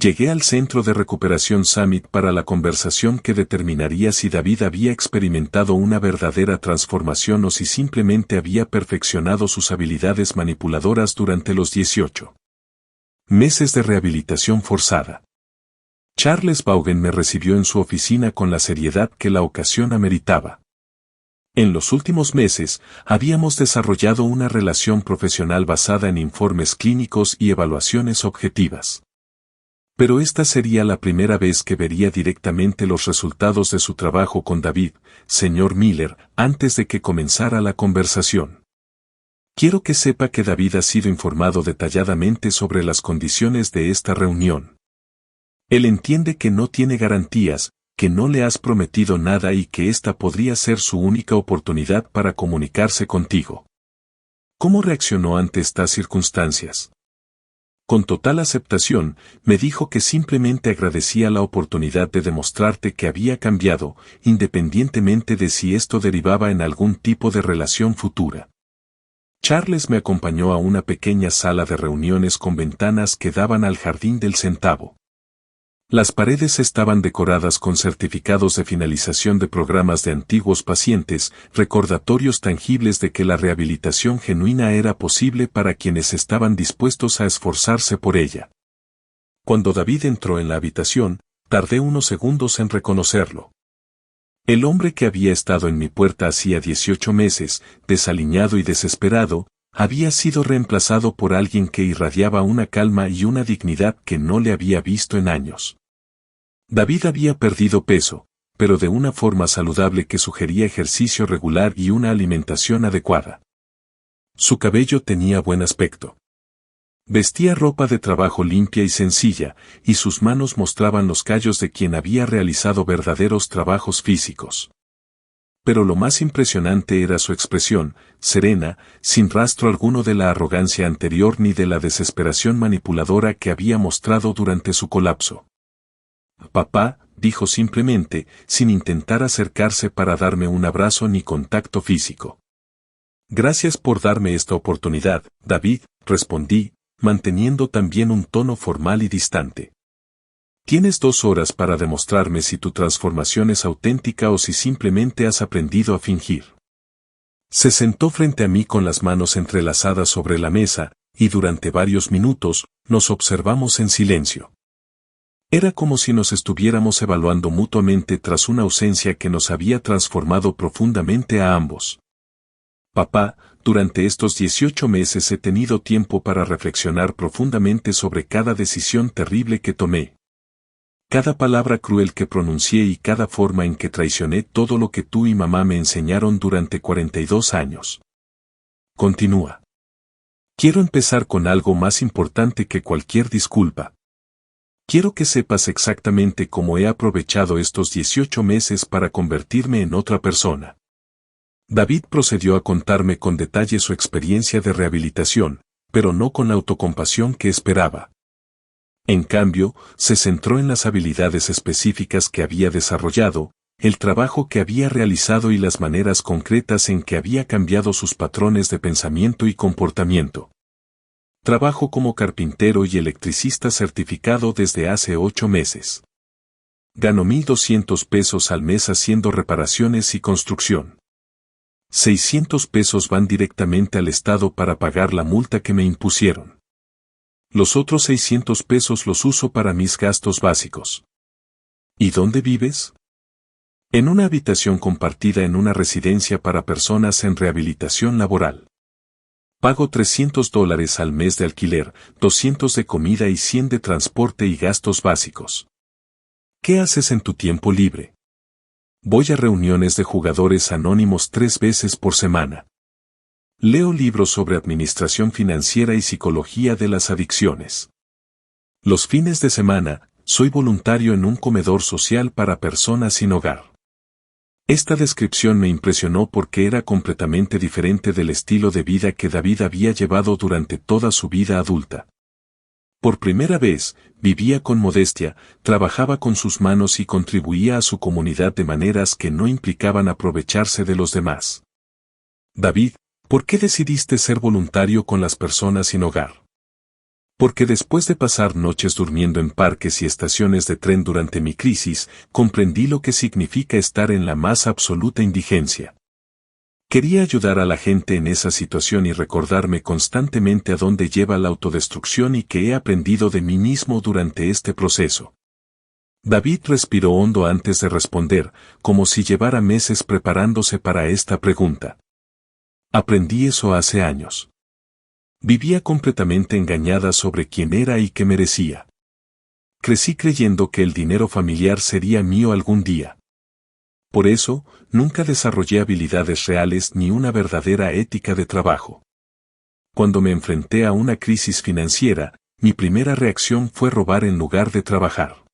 llegué al Centro de Recuperación Summit para la conversación que determinaría si David había experimentado una verdadera transformación o si simplemente había perfeccionado sus habilidades manipuladoras durante los 18 meses de rehabilitación forzada. Charles Vaughan me recibió en su oficina con la seriedad que la ocasión ameritaba. En los últimos meses, habíamos desarrollado una relación profesional basada en informes clínicos y evaluaciones objetivas. Pero esta sería la primera vez que vería directamente los resultados de su trabajo con David, señor Miller, antes de que comenzara la conversación. Quiero que sepa que David ha sido informado detalladamente sobre las condiciones de esta reunión. Él entiende que no tiene garantías, que no le has prometido nada y que esta podría ser su única oportunidad para comunicarse contigo. ¿Cómo reaccionó ante estas circunstancias? Con total aceptación, me dijo que simplemente agradecía la oportunidad de demostrarte que había cambiado, independientemente de si esto derivaba en algún tipo de relación futura. Charles me acompañó a una pequeña sala de reuniones con ventanas que daban al jardín del Centavo. Las paredes estaban decoradas con certificados de finalización de programas de antiguos pacientes, recordatorios tangibles de que la rehabilitación genuina era posible para quienes estaban dispuestos a esforzarse por ella. Cuando David entró en la habitación, tardé unos segundos en reconocerlo. El hombre que había estado en mi puerta hacía 18 meses, desaliñado y desesperado, había sido reemplazado por alguien que irradiaba una calma y una dignidad que no le había visto en años. David había perdido peso, pero de una forma saludable que sugería ejercicio regular y una alimentación adecuada. Su cabello tenía buen aspecto. Vestía ropa de trabajo limpia y sencilla, y sus manos mostraban los callos de quien había realizado verdaderos trabajos físicos. Pero lo más impresionante era su expresión, serena, sin rastro alguno de la arrogancia anterior ni de la desesperación manipuladora que había mostrado durante su colapso. Papá, dijo simplemente, sin intentar acercarse para darme un abrazo ni contacto físico. Gracias por darme esta oportunidad, David, respondí, manteniendo también un tono formal y distante. Tienes 2 horas para demostrarme si tu transformación es auténtica o si simplemente has aprendido a fingir. Se sentó frente a mí con las manos entrelazadas sobre la mesa, y durante varios minutos, nos observamos en silencio. Era como si nos estuviéramos evaluando mutuamente tras una ausencia que nos había transformado profundamente a ambos. Papá, durante estos 18 meses he tenido tiempo para reflexionar profundamente sobre cada decisión terrible que tomé. Cada palabra cruel que pronuncié y cada forma en que traicioné todo lo que tú y mamá me enseñaron durante 42 años. Continúa. Quiero empezar con algo más importante que cualquier disculpa. Quiero que sepas exactamente cómo he aprovechado estos 18 meses para convertirme en otra persona. David procedió a contarme con detalle su experiencia de rehabilitación, pero no con la autocompasión que esperaba. En cambio, se centró en las habilidades específicas que había desarrollado, el trabajo que había realizado y las maneras concretas en que había cambiado sus patrones de pensamiento y comportamiento. Trabajo como carpintero y electricista certificado desde hace 8 meses. Ganó $1,200 al mes haciendo reparaciones y construcción. $600 van directamente al Estado para pagar la multa que me impusieron. Los otros $600 los uso para mis gastos básicos. ¿Y dónde vives? En una habitación compartida en una residencia para personas en rehabilitación laboral. Pago $300 al mes de alquiler, 200 de comida y 100 de transporte y gastos básicos. ¿Qué haces en tu tiempo libre? Voy a reuniones de jugadores anónimos 3 veces por semana. Leo libros sobre administración financiera y psicología de las adicciones. Los fines de semana, soy voluntario en un comedor social para personas sin hogar. Esta descripción me impresionó porque era completamente diferente del estilo de vida que David había llevado durante toda su vida adulta. Por primera vez, vivía con modestia, trabajaba con sus manos y contribuía a su comunidad de maneras que no implicaban aprovecharse de los demás. David, ¿por qué decidiste ser voluntario con las personas sin hogar? Porque después de pasar noches durmiendo en parques y estaciones de tren durante mi crisis, comprendí lo que significa estar en la más absoluta indigencia. Quería ayudar a la gente en esa situación y recordarme constantemente a dónde lleva la autodestrucción y que he aprendido de mí mismo durante este proceso. David respiró hondo antes de responder, como si llevara meses preparándose para esta pregunta. Aprendí eso hace años. Vivía completamente engañada sobre quién era y qué merecía. Crecí creyendo que el dinero familiar sería mío algún día. Por eso, nunca desarrollé habilidades reales ni una verdadera ética de trabajo. Cuando me enfrenté a una crisis financiera, mi primera reacción fue robar en lugar de trabajar.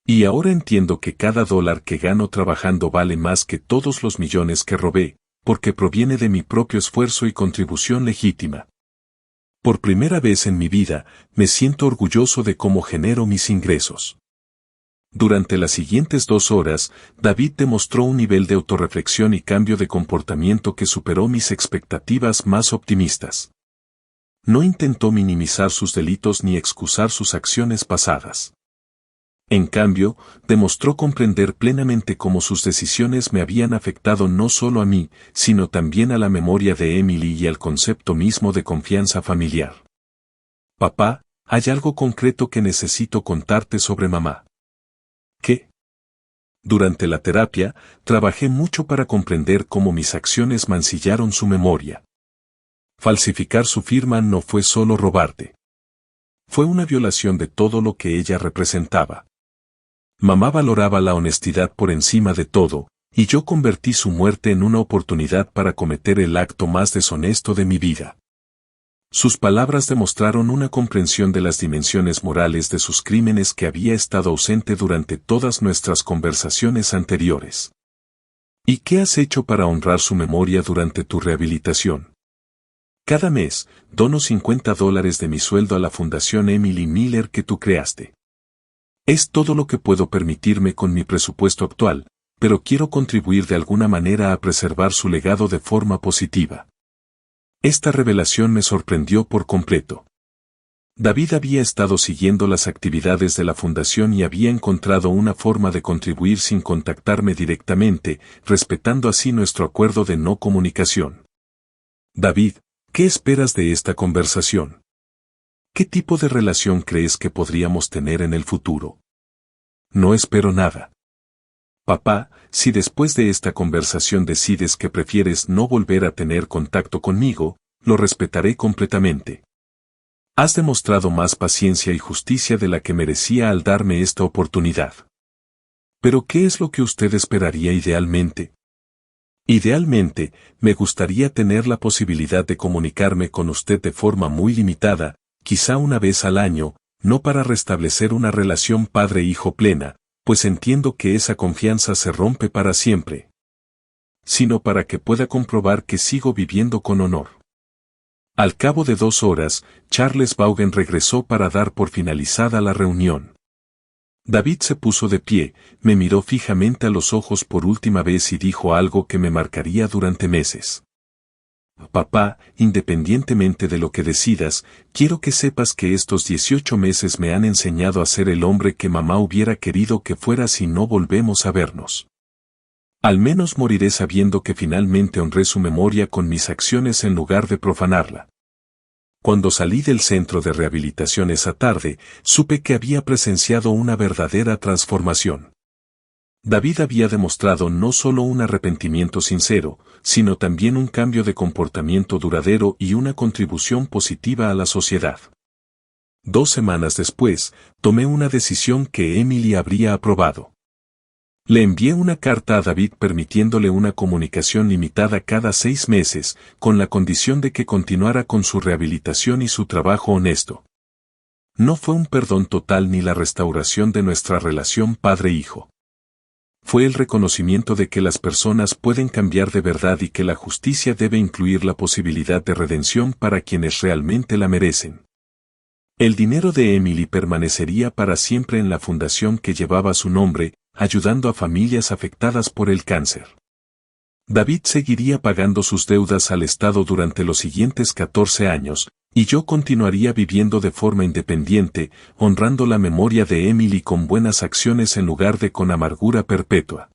Y ahora entiendo que cada dólar que gano trabajando vale más que todos los millones que robé, porque proviene de mi propio esfuerzo y contribución legítima. Por primera vez en mi vida, me siento orgulloso de cómo genero mis ingresos. Durante las siguientes 2 horas, David demostró un nivel de autorreflexión y cambio de comportamiento que superó mis expectativas más optimistas. No intentó minimizar sus delitos ni excusar sus acciones pasadas. En cambio, demostró comprender plenamente cómo sus decisiones me habían afectado no solo a mí, sino también a la memoria de Emily y al concepto mismo de confianza familiar. Papá, hay algo concreto que necesito contarte sobre mamá. ¿Qué? Durante la terapia, trabajé mucho para comprender cómo mis acciones mancillaron su memoria. Falsificar su firma no fue solo robarte. Fue una violación de todo lo que ella representaba. Mamá valoraba la honestidad por encima de todo, y yo convertí su muerte en una oportunidad para cometer el acto más deshonesto de mi vida. Sus palabras demostraron una comprensión de las dimensiones morales de sus crímenes que había estado ausente durante todas nuestras conversaciones anteriores. ¿Y qué has hecho para honrar su memoria durante tu rehabilitación? Cada mes, dono $50 de mi sueldo a la Fundación Emily Miller que tú creaste. Es todo lo que puedo permitirme con mi presupuesto actual, pero quiero contribuir de alguna manera a preservar su legado de forma positiva. Esta revelación me sorprendió por completo. David había estado siguiendo las actividades de la fundación y había encontrado una forma de contribuir sin contactarme directamente, respetando así nuestro acuerdo de no comunicación. David, ¿qué esperas de esta conversación? ¿Qué tipo de relación crees que podríamos tener en el futuro? No espero nada. Papá, si después de esta conversación decides que prefieres no volver a tener contacto conmigo, lo respetaré completamente. Has demostrado más paciencia y justicia de la que merecía al darme esta oportunidad. Pero ¿qué es lo que usted esperaría idealmente? Idealmente, me gustaría tener la posibilidad de comunicarme con usted de forma muy limitada, quizá una vez al año, no para restablecer una relación padre-hijo plena, pues entiendo que esa confianza se rompe para siempre, sino para que pueda comprobar que sigo viviendo con honor. Al cabo de 2 horas, Charles Vaughan regresó para dar por finalizada la reunión. David se puso de pie, me miró fijamente a los ojos por última vez y dijo algo que me marcaría durante meses. Papá, independientemente de lo que decidas, quiero que sepas que estos 18 meses me han enseñado a ser el hombre que mamá hubiera querido que fuera si no volvemos a vernos. Al menos moriré sabiendo que finalmente honré su memoria con mis acciones en lugar de profanarla. Cuando salí del centro de rehabilitación esa tarde, supe que había presenciado una verdadera transformación. David había demostrado no solo un arrepentimiento sincero, sino también un cambio de comportamiento duradero y una contribución positiva a la sociedad. 2 semanas después, tomé una decisión que Emily habría aprobado. Le envié una carta a David permitiéndole una comunicación limitada cada 6 meses, con la condición de que continuara con su rehabilitación y su trabajo honesto. No fue un perdón total ni la restauración de nuestra relación padre-hijo. Fue el reconocimiento de que las personas pueden cambiar de verdad y que la justicia debe incluir la posibilidad de redención para quienes realmente la merecen. El dinero de Emily permanecería para siempre en la fundación que llevaba su nombre, ayudando a familias afectadas por el cáncer. David seguiría pagando sus deudas al Estado durante los siguientes 14 años, y yo continuaría viviendo de forma independiente, honrando la memoria de Emily con buenas acciones en lugar de con amargura perpetua.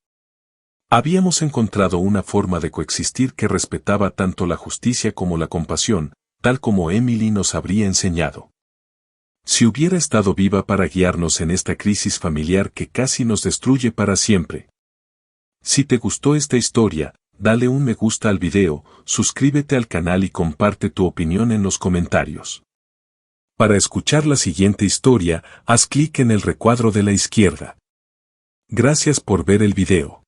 Habíamos encontrado una forma de coexistir que respetaba tanto la justicia como la compasión, tal como Emily nos habría enseñado. Si hubiera estado viva para guiarnos en esta crisis familiar que casi nos destruye para siempre. Si te gustó esta historia, dale un me gusta al video, suscríbete al canal y comparte tu opinión en los comentarios. Para escuchar la siguiente historia, haz clic en el recuadro de la izquierda. Gracias por ver el video.